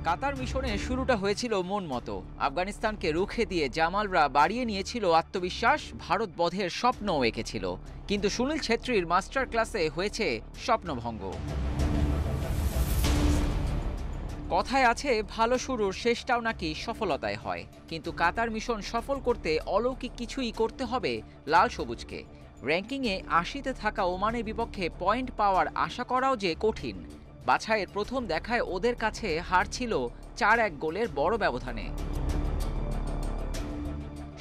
কাতার মিশনে শুরুটা হয়েছিল মন মতো। আফগানিস্তানকে রুখে দিয়ে জামালরা বাড়িয়ে নিয়েছিল আত্মবিশ্বাস, ভারত বধের স্বপ্নও এঁকেছিল। কিন্তু সুনীল ছেত্রীর মাস্টার ক্লাসে হয়েছে স্বপ্নভঙ্গ। কথায় আছে ভালো শুরুর শেষটাও নাকি সফলতায় হয়, কিন্তু কাতার মিশন সফল করতে অলৌকিক কিছুই করতে হবে লাল সবুজকে। র্যাঙ্কিংয়ে 80তে থাকা ওমানের বিপক্ষে পয়েন্ট পাওয়ার আশা করাও যে কঠিন। বাছাইয়ের প্রথম দেখায় ওদের কাছে হার ছিল 4-1 গোলের বড় ব্যবধানে।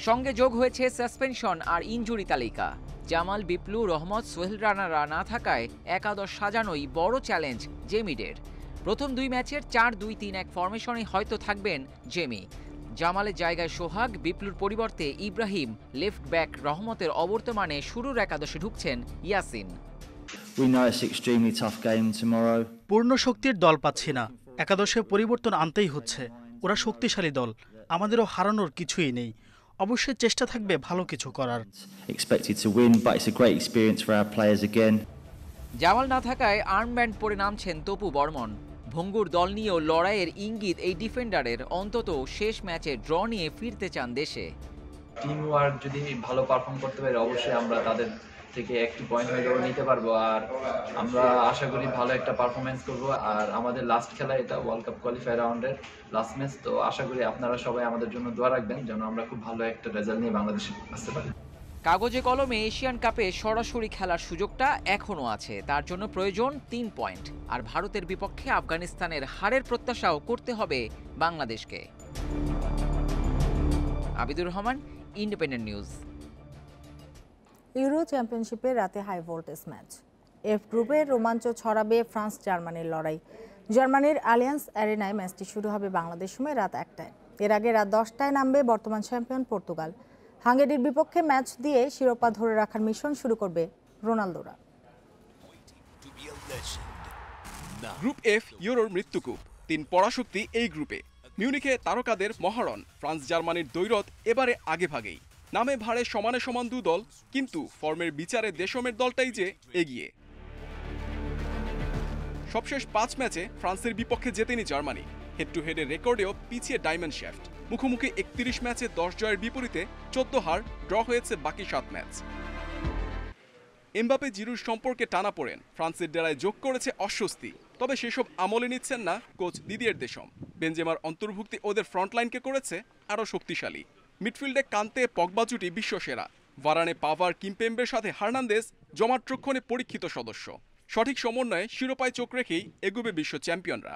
সঙ্গে যোগ হয়েছে সাসপেনশন আর ইনজুরি তালিকা। জামাল, বিপ্লু, রহমত, সোহেল রানারা না থাকায় একাদশ সাজানোই বড় চ্যালেঞ্জ জেমিদের। প্রথম 2 ম্যাচের 4-2-3-1 ফরমেশনে হয়তো থাকবেন জেমি। জামালের জায়গায় সোহাগ, বিপ্লুর পরিবর্তে ইব্রাহিম, লেফট ব্যাক রহমতের অবর্তমানে শুরুর একাদশে ঢুকছেন ইয়াসিন। পূর্ণ শক্তির দল পাচ্ছি না, একাদশে পরিবর্তন আনতেই হচ্ছে। ওরা শক্তিশালী দল, আমাদেরও হারানোর কিছুই নেই। অবশ্যই চেষ্টা থাকবে ভালো কিছু করার। জামাল না থাকায় আর্মব্যান্ড পরে নামছেন তপু বর্মন। ভঙ্গুর দল নিয়েও লড়াইয়ের ইঙ্গিত এই ডিফেন্ডারের। অন্তত শেষ ম্যাচে ড্র নিয়ে ফিরতে চান দেশে। টিম ওয়ার্ক যদি ভালো পারফর্ম করতে পারে অবশ্যই আমরা তাদের থেকে একটি পয়েন্ট হলেও নিতে পারবো। আর আমরা আশা করি ভালো একটা পারফরমেন্স করব। আর আমাদের লাস্ট খেলা এটা ওয়ার্ল্ড কাপ কোয়ালিফায়ার রাউন্ডের লাস্ট ম্যাচ, তো আশা করি আপনারা সবাই আমাদের জন্য দোয়া রাখবেন যেন আমরা খুব ভালো একটা রেজাল্ট নিয়ে বাংলাদেশে আসতে পারি। কাগজে কলমে এশিয়ান কাপে সরাসরি খেলার সুযোগটা এখনও আছে, তার জন্য প্রয়োজন 3 পয়েন্ট। আর ভারতের বিপক্ষে আফগানিস্তানের হারের প্রত্যাশাও করতে হবে বাংলাদেশকে। Abidur Rahman, independent news. Euro চ্যাম্পিয়নশিপে রাতে হাই ভোল্টেজ ম্যাচ। এফ গ্রুপে রোমাঞ্চ ছড়াবে ফ্রান্স জার্মানির লড়াই। জার্মানির আলিয়ান্স অ্যারেনায় ম্যাচটি শুরু হবে বাংলাদেশ সময় রাত 1টায়। এর আগে রাত 10টায় নামবে বর্তমান চ্যাম্পিয়ন পর্তুগাল। হাঙ্গেরির বিপক্ষে ম্যাচ দিয়ে শিরোপা ধরে রাখার মিশন শুরু করবে রোনালদোরা। Group F ইউরোর মৃত্যুকূপ। 3 পরাশক্তি এই গ্রুপে। মিউনিখে তারকাদের মহারণ। ফ্রান্স জার্মানির দ্বৈরথ এবারে আগে ভাগেই। নামে ভাড়ে সমানে সমান 2 দল, কিন্তু ফর্মের বিচারে দেশমের দলটাই যে এগিয়ে। সবশেষ 5 ম্যাচে ফ্রান্সের বিপক্ষে জেতেনি জার্মানি। হেড টু হেডের রেকর্ডেও পিছিয়ে ডায়মন্ড শ্যাফট। মুখোমুখি 31 ম্যাচে 10 জয়ের বিপরীতে 14 হার, ড্র হয়েছে বাকি 7 ম্যাচ। এমবাপে জিরুর সম্পর্কে টানাপোড়েন ফ্রান্সের ডেরায় যোগ করেছে অস্বস্তি। তবে সেসব আমলে নিচ্ছেন না কোচ দিদিয়ের দেশম। বেনজেমার অন্তর্ভুক্তি ওদের ফ্রন্টলাইনকে করেছে আরও শক্তিশালী। মিডফিল্ডে কান্তে পগবা জুটি বিশ্বসেরা। ভারানে, পাভার, কিমপেম্বের সাথে হার্নান্দেজ জমাটরক্ষণে পরীক্ষিত সদস্য। সঠিক সমন্বয়ে শিরোপায় চোখ রেখেই এগোবে বিশ্ব চ্যাম্পিয়নরা।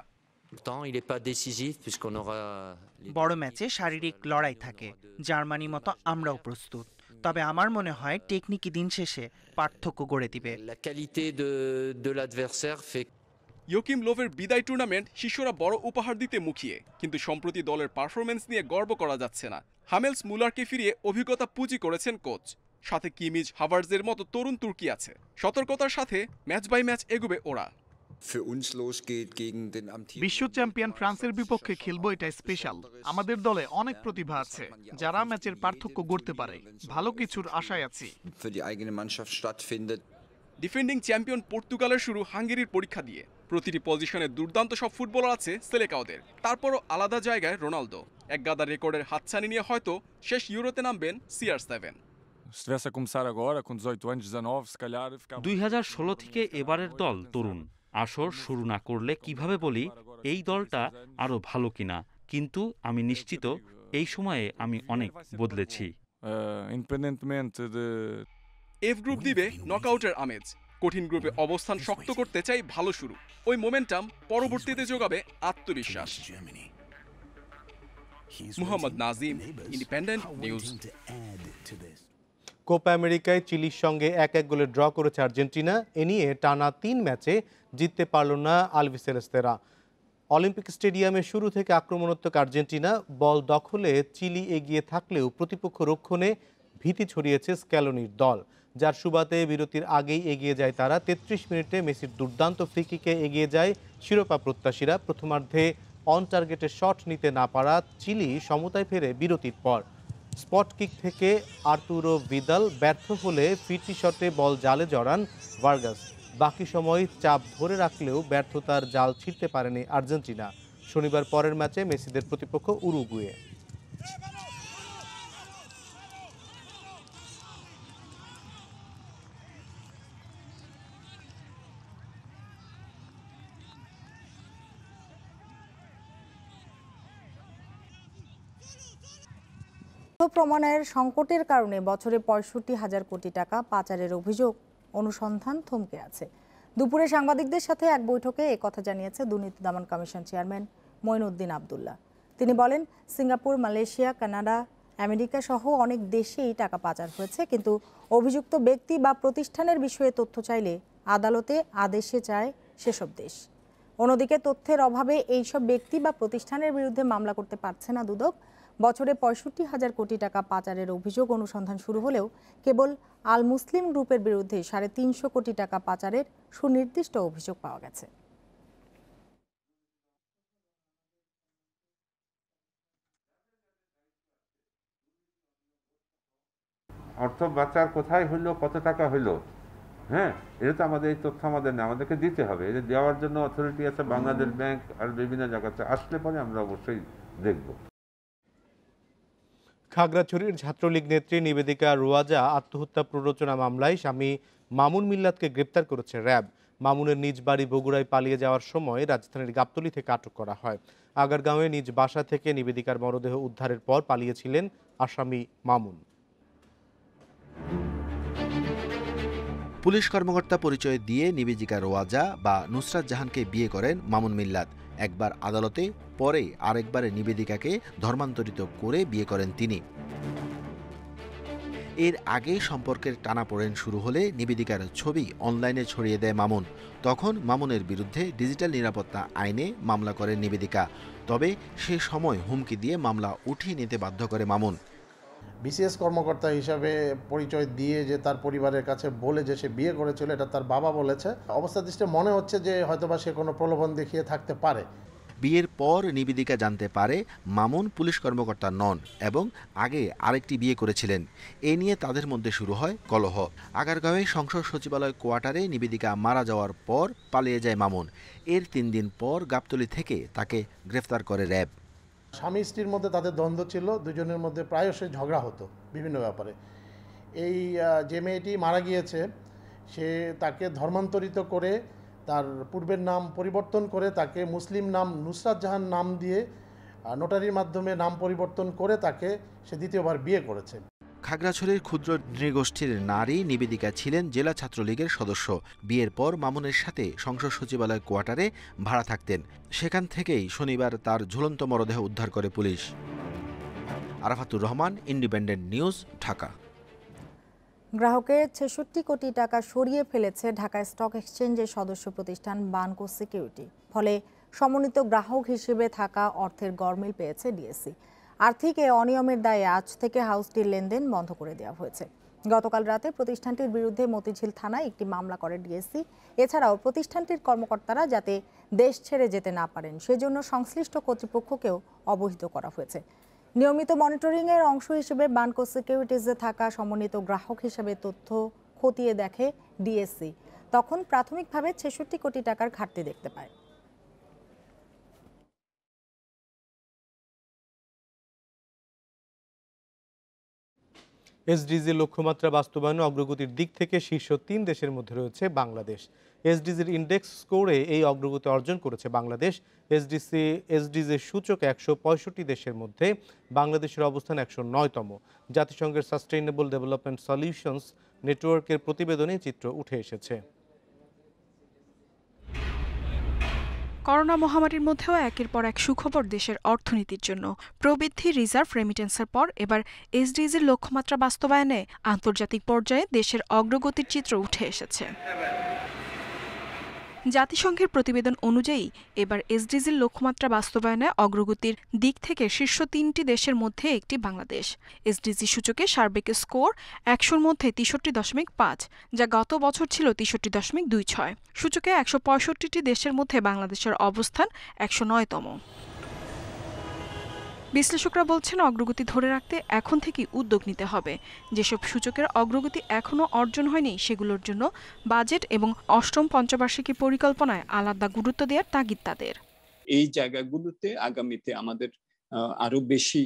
বড় ম্যাচে শারীরিক লড়াই থাকে, জার্মানি মতো আমরাও প্রস্তুত। তবে আমার মনে হয় টেকনিকই দিন শেষে পার্থক্য গড়ে দিবে। ইয়োকিম লোভের বিদায় টুর্নামেন্ট শিষ্যরা বড় উপহার দিতে মুখিয়ে, কিন্তু সম্প্রতি দলের পারফরমেন্স নিয়ে গর্ব করা যাচ্ছে না। হামেলস মুলারকে ফিরিয়ে অভিজ্ঞতা পুঁজি করেছেন কোচ। সাথে কিমিজ, হাভার্জের মতো তরুণ তুর্কি আছে। সতর্কতার সাথে ম্যাচ বাই ম্যাচ এগোবে ওরা। বিশ্ব চ্যাম্পিয়ন ফ্রান্সের বিপক্ষে খেলবো, এটা স্পেশাল। আমাদের দলে অনেক প্রতিভা আছে যারা ম্যাচের পার্থক্য গড়তে পারে। ভালো কিছুর আশায় আছি। ডিফেন্ডিং চ্যাম্পিয়ন পর্তুগালের শুরু হাঙ্গেরির পরীক্ষা দিয়ে। প্রতিটি পজিশনে দুর্দান্ত সব ফুটবলার আছে সেলেকাওদের। তারপরও আলাদা জায়গায় রোনালদো। এক গাদা রেকর্ডের হাতছানি নিয়ে হয়তো শেষ ইউরোতে নামবেন CR7। 2016 থেকে এবারের দল তরুণ। আসর শুরু না করলে কিভাবে বলি এই দলটা আরো ভালো কিনা, কিন্তু আমি নিশ্চিত এই সময়ে আমি অনেক বদলেছি। এফ গ্রুপ দিবে নকআউটের আমেজ। কঠিন গ্রুপে অবস্থান শক্ত করতে চাই ভালো শুরু। ওই মোমেন্টাম পরবর্তীতে যোগাবে আত্মবিশ্বাস। Muhammad Nazim, independent news. Copa আমেরিকায় চিলির সঙ্গে 1-1 গোলে ড্র করেছে আর্জেন্টিনা। এ নিয়ে টানা 3 ম্যাচে জিততে পারল না আলবিসেলেস্তেরা। অলিম্পিক স্টেডিয়ামে শুরু থেকে আক্রমণাত্মক আর্জেন্টিনা। বল দখলে চিলি এগিয়ে থাকলেও প্রতিপক্ষ রক্ষণে ভীতি ছড়িয়েছে স্ক্যালোনির দল, যার সুবাদে বিরতির আগেই এগিয়ে যায় তারা। 33 মিনিটে মেসির দুর্দান্ত ফ্রি কিকে এগিয়ে যায় শিরোপা প্রত্যাশীরা। প্রথমার্ধে অন টার্গেটে শট নিতে না পারা চিলি সমতায় ফেরে বিরতির পর। স্পট কিক থেকে আর্তুরো ভিদাল ব্যর্থ হলে ফিরতি শটে বল জালে জড়ান ভার্গাস। বাকি সময় চাপ ধরে রাখলেও ব্যর্থতার জাল ছিঁড়তে পারেনি আর্জেন্টিনা। শনিবার পরের ম্যাচে মেসিদের প্রতিপক্ষ উরুগুয়ে। প্রমাণের সংকটের কারণে বছরে 65,000 কোটি টাকা পাচারের অভিযোগ অনুসন্ধান থমকে আছে। দুপুরে সাংবাদিকদের সাথে এক বৈঠকে একথা জানিয়েছে দুর্নীতি দমন কমিশন চেয়ারম্যান মঈনুদ্দিন আবদুল্লাহ। তিনি বলেন, সিঙ্গাপুর, মালয়েশিয়া, কানাডা, আমেরিকা সহ অনেক দেশেই টাকা পাচার হয়েছে, কিন্তু অভিযুক্ত ব্যক্তি বা প্রতিষ্ঠানের বিষয়ে তথ্য চাইলে আদালতে আদেশে চায় সেসব দেশ। অন্যদিকে তথ্যের অভাবে এইসব ব্যক্তি বা প্রতিষ্ঠানের বিরুদ্ধে মামলা করতে পারছে না দুদক। বছরে 65,000 কোটি টাকা পাচারের অভিযোগ অনুসন্ধান শুরু হলেও কেবল আল মুসলিম গ্রুপের বিরুদ্ধে 350 কোটি টাকা পাচারের সুনির্দিষ্ট অভিযোগ পাওয়া গেছে। অর্থ পাচার কোথায় হইলো, কত টাকা হইলো, হ্যাঁ, এটা তো আমাদের এই তথ্য আমাদের না, আমাদেরকে দিতে হবে। এটা দেওয়ার জন্য অথরিটি আছে, বাংলাদেশ ব্যাংক আর বিভিন্ন জায়গাতে। আসলে পরে আমরা অবশ্যই দেখব। খাগড়াছড়ির ছাত্রলীগ নেত্রী নিবেদিকা রোয়াজা আত্মহত্যা প্ররোচনা মামলায় স্বামী মামুন মিল্লাতকে গ্রেপ্তার করেছে র্যাব। মামুনের নিজ বাড়ি বগুড়ায় পালিয়ে যাওয়ার সময় রাজধানীর গাবতলী থেকে আটক করা হয়। আগারগাঁওয়ে নিজ বাসা থেকে নিবেদিকার মরদেহ উদ্ধারের পর পালিয়েছিলেন আসামি মামুন। পুলিশ কর্মকর্তা পরিচয় দিয়ে নিবেদিকা রোয়াজা বা নুসরাত জাহানকে বিয়ে করেন মামুন মিল্লাত। একবার আদালতে, পরে আরেকবারে নিবেদিকাকে ধর্মান্তরিত করে বিয়ে করেন তিনি। এর আগে সম্পর্কের টানাপোড়েন শুরু হলে নিবেদিকার ছবি অনলাইনে ছড়িয়ে দেয় মামুন। তখন মামুনের বিরুদ্ধে ডিজিটাল নিরাপত্তা আইনে মামলা করেন নিবেদিকা। তবে সে সময় হুমকি দিয়ে মামলা উঠিয়ে নিতে বাধ্য করে মামুন। বিসিএস কর্মকর্তা হিসাবে পরিচয় দিয়ে যে তার পরিবারের কাছে বলে যে সে বিয়ে করেছিল, এটা তার বাবা বলেছে। অবস্থা দৃষ্টে মনে হচ্ছে যে হয়তোবা সে কোনো প্রলোভন দেখিয়ে থাকতে পারে। বিয়ের পর নিবেদিকা জানতে পারে মামুন পুলিশ কর্মকর্তা নন এবং আগে আরেকটি বিয়ে করেছিলেন। এ নিয়ে তাদের মধ্যে শুরু হয় কলহ। আগারগাঁওয়ে সংসদ সচিবালয় কোয়ার্টারে নিবেদিকা মারা যাওয়ার পর পালিয়ে যায় মামুন। এর 3 দিন পর গাবতলী থেকে তাকে গ্রেফতার করে র্যাব। স্বামী স্ত্রীর মধ্যে তাদের দ্বন্দ্ব ছিল, দুজনের মধ্যে প্রায়শই ঝগড়া হতো বিভিন্ন ব্যাপারে। এই যে মেয়েটি মারা গিয়েছে, সে তাকে ধর্মান্তরিত করে তার পূর্বের নাম পরিবর্তন করে তাকে মুসলিম নাম নুসরাত জাহান নাম দিয়ে নোটারির মাধ্যমে নাম পরিবর্তন করে তাকে সে দ্বিতীয়বার বিয়ে করেছে। খাগড়াছড়ির ক্ষুদ্র নৃগোষ্ঠীর নারী নিবেদিকা ছিলেন জেলা ছাত্রলীগের সদস্য। বিয়ের পর মামুনের সাথে সংসদ সচিবালয় কোয়ার্টারে ভাড়া থাকতেন। সেখান থেকেই শনিবার তার ঝুলন্ত মরদেহ উদ্ধার করে police. Arafatur Rahman, independent news, Dhaka. গ্রাহকের 66 কোটি টাকা সরিয়ে ফেলেছে ঢাকা স্টক এক্সচেঞ্জের সদস্য প্রতিষ্ঠান বানকো সিকিউরিটি। ফলে সমন্বিত গ্রাহক হিসেবে থাকা অর্থের গরমিল পেয়েছে ডিএসসি। আর্থিক এ অনিয়মের দায়ে আজ থেকে হাউসটির লেনদেন বন্ধ করে দেওয়া হয়েছে। গতকাল রাতে প্রতিষ্ঠানটির বিরুদ্ধে মতিঝিল থানায় একটি মামলা করে ডিএসসি। এছাড়াও প্রতিষ্ঠানটির কর্মকর্তারা যাতে দেশ ছেড়ে যেতে না পারেন সেজন্য সংশ্লিষ্ট কর্তৃপক্ষকেও অবহিত করা হয়েছে। নিয়মিত মনিটরিংয়ের অংশ হিসেবে বানকো সিকিউরিটিজে থাকা সমন্বিত গ্রাহক হিসেবে তথ্য খতিয়ে দেখে ডিএসসি। তখন প্রাথমিকভাবে 66 কোটি টাকার ঘাটতি দেখতে পায়। এসডিজির লক্ষ্যমাত্রা বাস্তবায়নে অগ্রগতির দিক থেকে শীর্ষ 3 দেশের মধ্যে রয়েছে বাংলাদেশ। এসডিজির ইন্ডেক্স স্কোরে এই অগ্রগতি অর্জন করেছে বাংলাদেশ। এসডিজির সূচকে 165 দেশের মধ্যে বাংলাদেশের অবস্থান 109তম। জাতিসংঘের সাস্টেইনেবল ডেভেলপমেন্ট সলিউশনস নেটওয়ার্কের প্রতিবেদনে চিত্র উঠে এসেছে। করোনা মহামারীর মধ্যেও একের পর এক সুখবর দেশের অর্থনীতির জন্য। প্রবৃদ্ধি, রিজার্ভ রেমিটেন্সের পর এবার এসডিজির লক্ষ্যমাত্রা বাস্তবায়নে আন্তর্জাতিক পর্যায়ে দেশের অগ্রগতির চিত্র উঠে এসেছে। জাতিসংঘের প্রতিবেদন অনুযায়ী এবার এসডিজির লক্ষ্যমাত্রা বাস্তবায়নে অগ্রগতির দিক থেকে শীর্ষ 3টি দেশের মধ্যে একটি বাংলাদেশ। এসডিজি সূচকে সার্বিক স্কোর 100-র মধ্যে 63.5, যা গত বছর ছিল 63.26। সূচকে 165টি দেশের মধ্যে বাংলাদেশের অবস্থান 109তম। বিশ্লেষকরা বলছেন অগ্রগতি ধরে রাখতে এখন থেকেই উদ্যোগ নিতে হবে। যেসব সূচকের অগ্রগতি এখনও অর্জন হয়নি সেগুলোর জন্য বাজেট এবং অষ্টম পঞ্চবার্ষিকী পরিকল্পনায় আলাদা গুরুত্ব দেওয়ার তাগিদ তাদের। এই জায়গাগুলোতে আগামীতে আমাদের আরো বেশি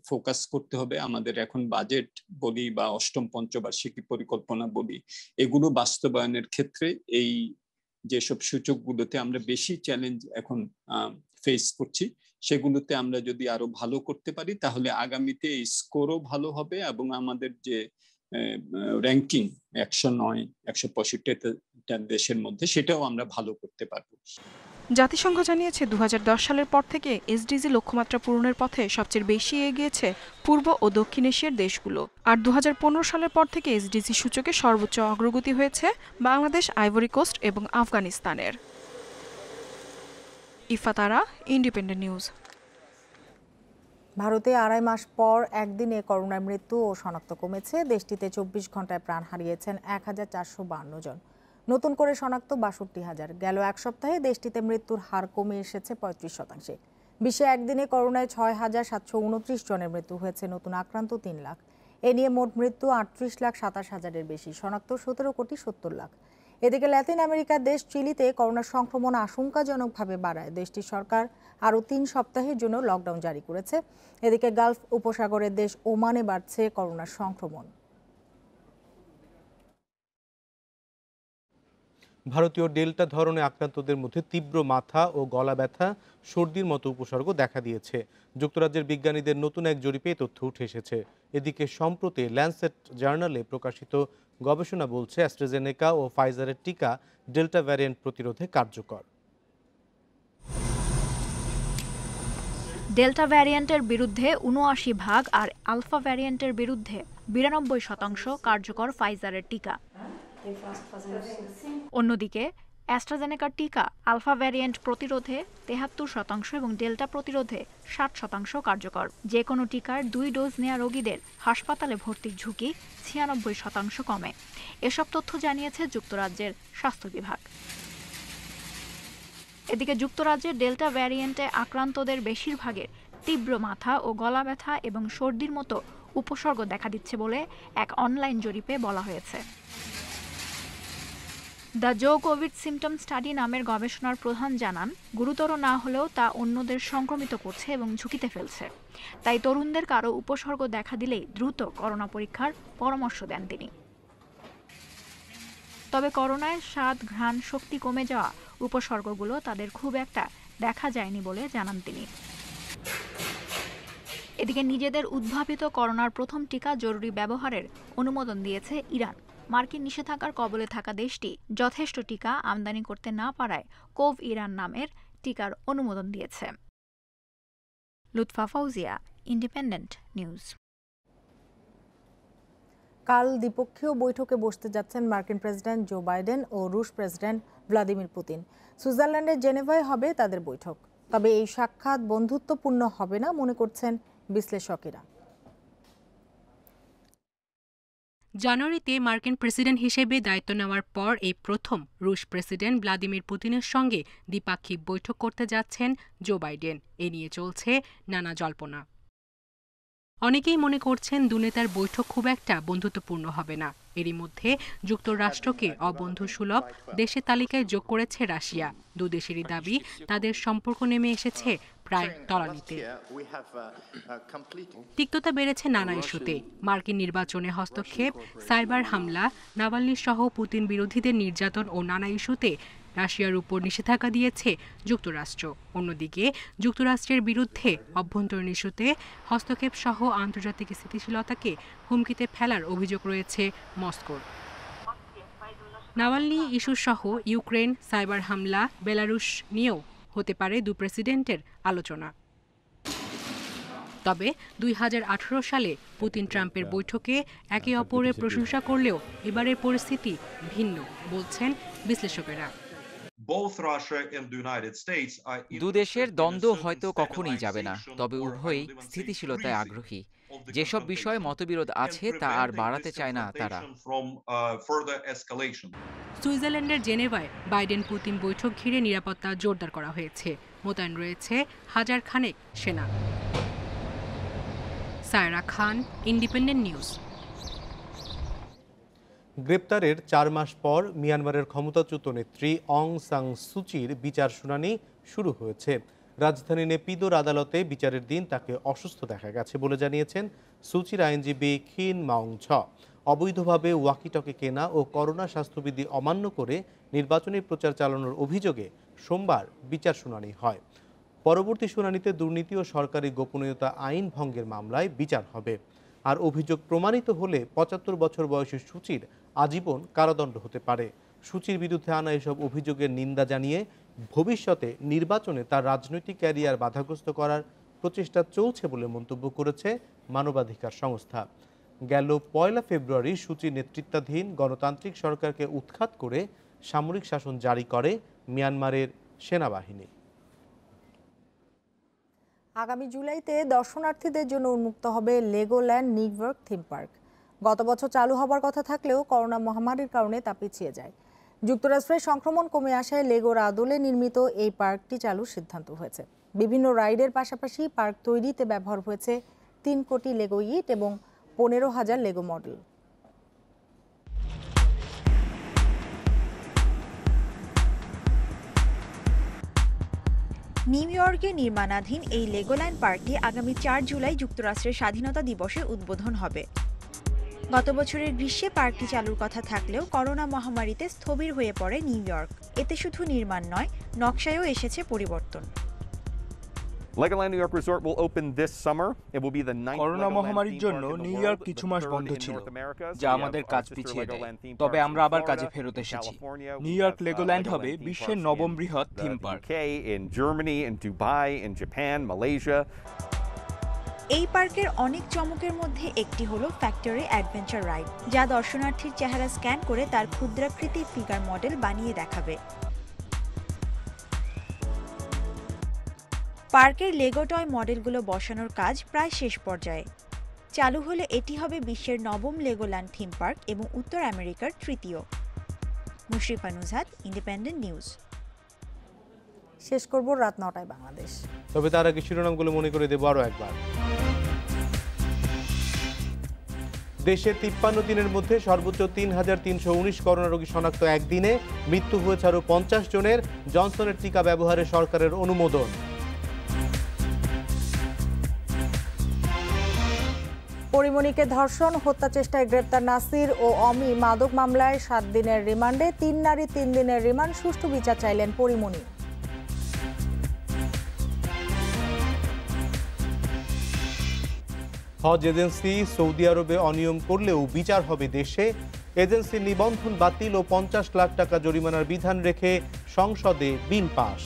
ফোকাস করতে হবে। আমাদের এখন বাজেট বলি বা অষ্টম পঞ্চবার্ষিকী পরিকল্পনা বলি, এগুলো বাস্তবায়নের ক্ষেত্রে এই যেসব সূচকগুলোতে আমরা বেশি চ্যালেঞ্জ এখন ফেস করছি সেগুলোতে আমরা যদি আরো ভালো করতে পারি তাহলে আগামীতে এই স্কোরও ভালো হবে এবং আমাদের যে র্যাঙ্কিং 109, 165 দেশের মধ্যে, সেটাও আমরা ভালো করতে পারবো। জাতিসংঘ জানিয়েছে 2010 সালের পর থেকে এসডিজি লক্ষ্যমাত্রা পূরণের পথে সবচেয়ে বেশি এগিয়েছে পূর্ব ও দক্ষিণ এশিয়ার দেশগুলো। আর 2015 সালের পর থেকে এসডিজি সূচকে সর্বোচ্চ অগ্রগতি হয়েছে বাংলাদেশ, আইভরি কোস্ট এবং আফগানিস্তানের। ইফাতারা, ইন্ডিপেন্ডেন্ট নিউজ। ভারতে 2.5 মাস পর একদিনে করোনার মৃত্যু ও শনাক্ত কমেছে। দেশটিতে 24 ঘন্টায় প্রাণ হারিয়েছেন 1452 জন। নতুন করে শনাক্ত 62,000। গেল এক সপ্তাহে দেশটিতে মৃত্যুর হার কমে এসেছে 35%। বিশ্বে একদিনে করোনায় 6,729 জনের মৃত্যু হয়েছে। নতুন আক্রান্ত 3 লাখ। এ নিয়ে মোট মৃত্যু 38,27,000-এর বেশি, শনাক্ত 17,70,00,000। এদিকে লাতিন আমেরিকার দেশ চিলিতে করোনা সংক্রমণ আশঙ্কাজনকভাবে বাড়ায় দেশটির সরকার আরও 3 সপ্তাহের জন্য লকডাউন জারি করেছে। এদিকে গালফ উপসাগরের দেশ ওমানে বাড়ছে করোনার সংক্রমণ। ভারতীয় ডেল্টা ধরনের আক্রান্তদের মধ্যে তীব্র মাথা ও গলা ব্যথা, সর্দির মতো উপসর্গ দেখা দিয়েছে। যুক্তরাজ্যের বিজ্ঞানীদের নতুন এক জরিপে তথ্য উঠে এসেছে। এদিকে সম্প্রতি ল্যান্সেট জার্নালে প্রকাশিত গবেষণা বলছে অ্যাস্ট্রাজেনেকা ও ফাইজারের টিকা ডেল্টা ভ্যারিয়েন্ট প্রতিরোধে কার্যকর। ডেল্টা ভ্যারিয়েন্টের বিরুদ্ধে ৭৯ ভাগ আর আলফা ভ্যারিয়েন্টের বিরুদ্ধে ৯২% কার্যকর ফাইজারের টিকা। অন্যদিকে অ্যাস্ট্রাজেনেকার টিকা আলফা ভ্যারিয়েন্ট প্রতিরোধে ৭৩% এবং ডেল্টা প্রতিরোধে ৬০% কার্যকর। যে কোনো টিকার 2 ডোজ নেওয়া রোগীদের হাসপাতালে ভর্তির ঝুঁকি ৯৬% কমে। এসব তথ্য জানিয়েছে যুক্তরাজ্যের স্বাস্থ্য বিভাগ। এদিকে যুক্তরাজ্যের ডেল্টা ভ্যারিয়েন্টে আক্রান্তদের বেশিরভাগের তীব্র মাথা ও গলা ব্যথা এবং সর্দির মতো উপসর্গ দেখা দিচ্ছে বলে এক অনলাইন জরিপে বলা হয়েছে। The zoo Covid symptom study নামের গবেষণার প্রধান জানান, গুরুতর না হলেও তা অন্যদের সংক্রমিত করছে এবং ঝুঁকিতে ফেলছে। তাই তরুণদের কারো উপসর্গ দেখা দিলেই দ্রুত করোনা পরীক্ষার পরামর্শ দেন তিনি। তবে করোনায় স্বাদ, ঘ্রাণ, শক্তি কমে যাওয়া উপসর্গগুলো তাদের খুব একটা দেখা যায়নি বলে জানান তিনি। এদিকে নিজেদের উদ্ভাবিত করোনার প্রথম টিকা জরুরি ব্যবহারের অনুমোদন দিয়েছে ইরান। মার্কিন নিষেধাজ্ঞার কবলে থাকা দেশটি যথেষ্ট টিকা আমদানি করতে না পারায় কোভ ইরান নামের টিকার অনুমোদন দিয়েছে। Lutfa Fouzia, independent news. কাল দ্বিপক্ষীয় বৈঠকে বসতে যাচ্ছেন মার্কিন প্রেসিডেন্ট জো বাইডেন ও রুশ প্রেসিডেন্ট ভ্লাদিমির পুতিন। সুইজারল্যান্ডের জেনেভায় হবে তাদের বৈঠক। তবে এই সাক্ষাৎ বন্ধুত্বপূর্ণ হবে না মনে করছেন বিশ্লেষকেরা। জানুয়ারিতে মার্কিন প্রেসিডেন্ট হিসেবে দায়িত্ব নেওয়ার পর এই প্রথম রুশ প্রেসিডেন্ট ভ্লাদিমির পুতিনের সঙ্গে দ্বিপাক্ষিক বৈঠক করতে যাচ্ছেন জো বাইডেন। এ নিয়ে চলছে নানা জল্পনা। অনেকেই মনে করছেন দুনেতার বৈঠক খুব একটা বন্ধুত্বপূর্ণ হবে না। এরই মধ্যে যুক্তরাষ্ট্রকে অবন্ধুসুলভ দেশের তালিকায় যোগ করেছে রাশিয়া। দুদেশেরই দাবি তাদের সম্পর্ক নেমে এসেছে প্রায় তলানিতে। তিক্ততা বেড়েছে নানা ইস্যুতে। মার্কিন নির্বাচনে হস্তক্ষেপ, সাইবার হামলা, নাভালনি সহ পুতিন বিরোধীদের নির্যাতন ও নানা ইস্যুতে রাশিয়ার উপর নিষেধাজ্ঞা দিয়েছে যুক্তরাষ্ট্র। অন্যদিকে যুক্তরাষ্ট্রের বিরুদ্ধে অভ্যন্তরীণ ইস্যুতে হস্তক্ষেপ সহ আন্তর্জাতিক স্থিতিশীলতাকে হুমকিতে ফেলার অভিযোগ রয়েছে মস্কোর। নাভালনি ইস্যু সহ ইউক্রেন, সাইবার হামলা, বেলারুশ নিয়েও হতে পারে দু প্রেসিডেন্টের আলোচনা। তবে 2018 সালে পুতিন ট্রাম্পের বৈঠকে একে অপরের প্রশংসা করলেও এবারের পরিস্থিতি ভিন্ন বলছেন বিশ্লেষকেরা। দুদেশের দ্বন্দ্ব হয়তো কখনোই যাবে না, তবে উভয়ই স্থিতিশীলতায় আগ্রহী। যেসব বিষয়ে মতবিরোধ আছে তা আর বাড়াতে চায় না তারা। সুইজারল্যান্ডের জেনেভায় বাইডেন পুতিন বৈঠক ঘিরে নিরাপত্তা জোরদার করা হয়েছে। মোতায়েন রয়েছে 1000 খানেক সেনা। সায়রা খান, ইন্ডিপেন্ডেন্ট নিউজ। গ্রেপ্তারের 4 মাস পর মিয়ানমারের ক্ষমতাচ্যুত নেত্রী অং সান সুচির বিচার শুনানি শুরু হয়েছে। রাজধানী নেপিদোর আদালতে বিচারের দিন তাকে অসুস্থ দেখা গেছে বলে জানিয়েছেন সুচির আইনজীবী খিন মাউং ছ। অবৈধভাবে ওয়াকিটকি কেনা ও করোনা স্বাস্থ্যবিধি অমান্য করে নির্বাচনী প্রচার চালানোর অভিযোগে সোমবার বিচার শুনানি হয়। পরবর্তী শুনানিতে দুর্নীতি ও সরকারি গোপনীয়তা আইন ভঙ্গের মামলায় বিচার হবে। আর অভিযোগ প্রমাণিত হলে 75 বছর বয়সী সুচির আজীবন কারাদণ্ড হতে পারে। সূচির বিরুদ্ধে আনা এসব অভিযোগের নিন্দা জানিয়ে ভবিষ্যতে নির্বাচনে তার রাজনৈতিক ক্যারিয়ার বাধাগ্রস্ত করার প্রচেষ্টা চলছে বলে মন্তব্য করেছে মানবাধিকার সংস্থা। গেল 1 ফেব্রুয়ারি সূচির নেতৃত্বাধীন গণতান্ত্রিক সরকারকে উৎখাত করে সামরিক শাসন জারি করে মিয়ানমারের সেনাবাহিনী। আগামী জুলাইতে দর্শনার্থীদের জন্য উন্মুক্ত হবে Legoland new York theme park. গত বছর চালু হবার কথা থাকলেও করোনা মহামারীর কারণে তা পিছিয়ে যায়। যুক্তরাষ্ট্রের সংক্রমণ কমে আসায় লেগোর আদলে নির্মিত এই পার্কটি চালুর সিদ্ধান্ত হয়েছে। বিভিন্ন রাইডের পাশাপাশি পার্ক তৈরিতে ব্যবহার হয়েছে 3 কোটি লেগো ইট এবং 15,000 লেগো মডেল। নিউ ইয়র্কে নির্মাণাধীন এই লেগোল্যান্ড পার্কটি আগামী 4 জুলাই যুক্তরাষ্ট্রের স্বাধীনতা দিবসে উদ্বোধন হবে। গত বছরের গ্রীষ্মে পার্কটি চালুর কথা থাকলেও করোনা মহামারীতে স্থবির হয়ে পড়ে নিউ ইয়র্ক। এতে শুধু নির্মাণ নয়, নকশায়ও এসেছে পরিবর্তন। Legoland New York Resort will open this summer. It will be the 9th corona মহামারীর জন্য নিউ ইয়র্ক কিছু মাস বন্ধ ছিল, যা আমাদের কাজ পিছিয়ে দেয়। তবে আমরা আবার কাজে ফেরত এসেছি। নিউ ইয়র্ক লেগোল্যান্ড হবে বিশ্বের 9ম বৃহৎ theme park. In Germany, in Dubai, in Japan, Malaysia. এই পার্কের অনেক চমকের মধ্যে একটি হলো ফ্যাক্টরি অ্যাডভেঞ্চার রাইড, যা দর্শনার্থীর চেহারা স্ক্যান করে তার ক্ষুদ্রাকৃতির ফিগার মডেল বানিয়ে দেখাবে। পার্কের লেগো টয় মডেলগুলো বসানোর কাজ প্রায় শেষ পর্যায়ে। চালু হলে এটি হবে বিশ্বের 9ম লেগোল্যান্ড থিম পার্ক এবং উত্তর আমেরিকার 3য়। Mushrifa Nuzhat, independent news. শেষ করব রাত 9টায় বাংলাদেশ। তবে তার আগে শিরোনামগুলো মনে করে দেব আরও একবার। দেশে 53 দিনের মধ্যে সর্বোচ্চ 3,319 করোনা রোগী শনাক্ত একদিনে। মৃত্যু হয়েছে আরও 50 জনের। জনসনের টিকা ব্যবহারে সরকারের অনুমোদন। পরিমণিকে ধর্ষণ হত্যা চেষ্টায় গ্রেপ্তার নাসির ও অমি। মাদক মামলায় 7 দিনের রিমান্ডে। 3 নারী 3 দিনের রিমান্ড। সুষ্ঠু বিচার চাইলেন পরিমণি। হজ এজেন্সি সৌদি আরবে অনিয়ম করলেও বিচার হবে দেশে। এজেন্সির নিবন্ধন বাতিল ও 50 লাখ টাকা জরিমানার বিধান রেখে সংসদে bill pass.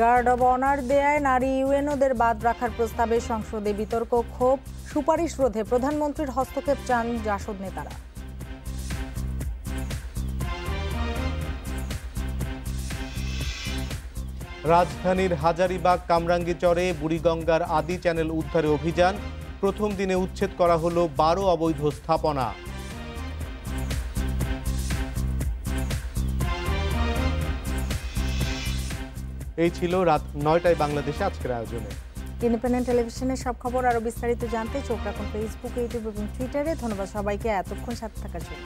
Guard of honour দেয়ায় নারী ইউএনওদের বাদ রাখার প্রস্তাবে সংসদে বিতর্ক, ক্ষোভ। সুপারিশ রোধে প্রধানমন্ত্রীর হস্তক্ষেপ চান জাসদ নেতারা। রাজধানীর হাজারীবাগ কামরাঙ্গীচরে বুড়িগঙ্গার আদি চ্যানেল উদ্ধারে অভিযান। প্রথম দিনে উচ্ছেদ করা হলো 12 অবৈধ স্থাপনা। এই ছিল রাত 9টায় বাংলাদেশে আজকের আয়োজনে। ইন্ডিপেন্ডেন্ট টেলিভিশনের সব খবর আরো বিস্তারিত জানতে চোখ রাখুন ফেসবুক, ইউটিউব এবং টুইটারে। ধন্যবাদ সবাইকে এতক্ষণ সাথে থাকার জন্য।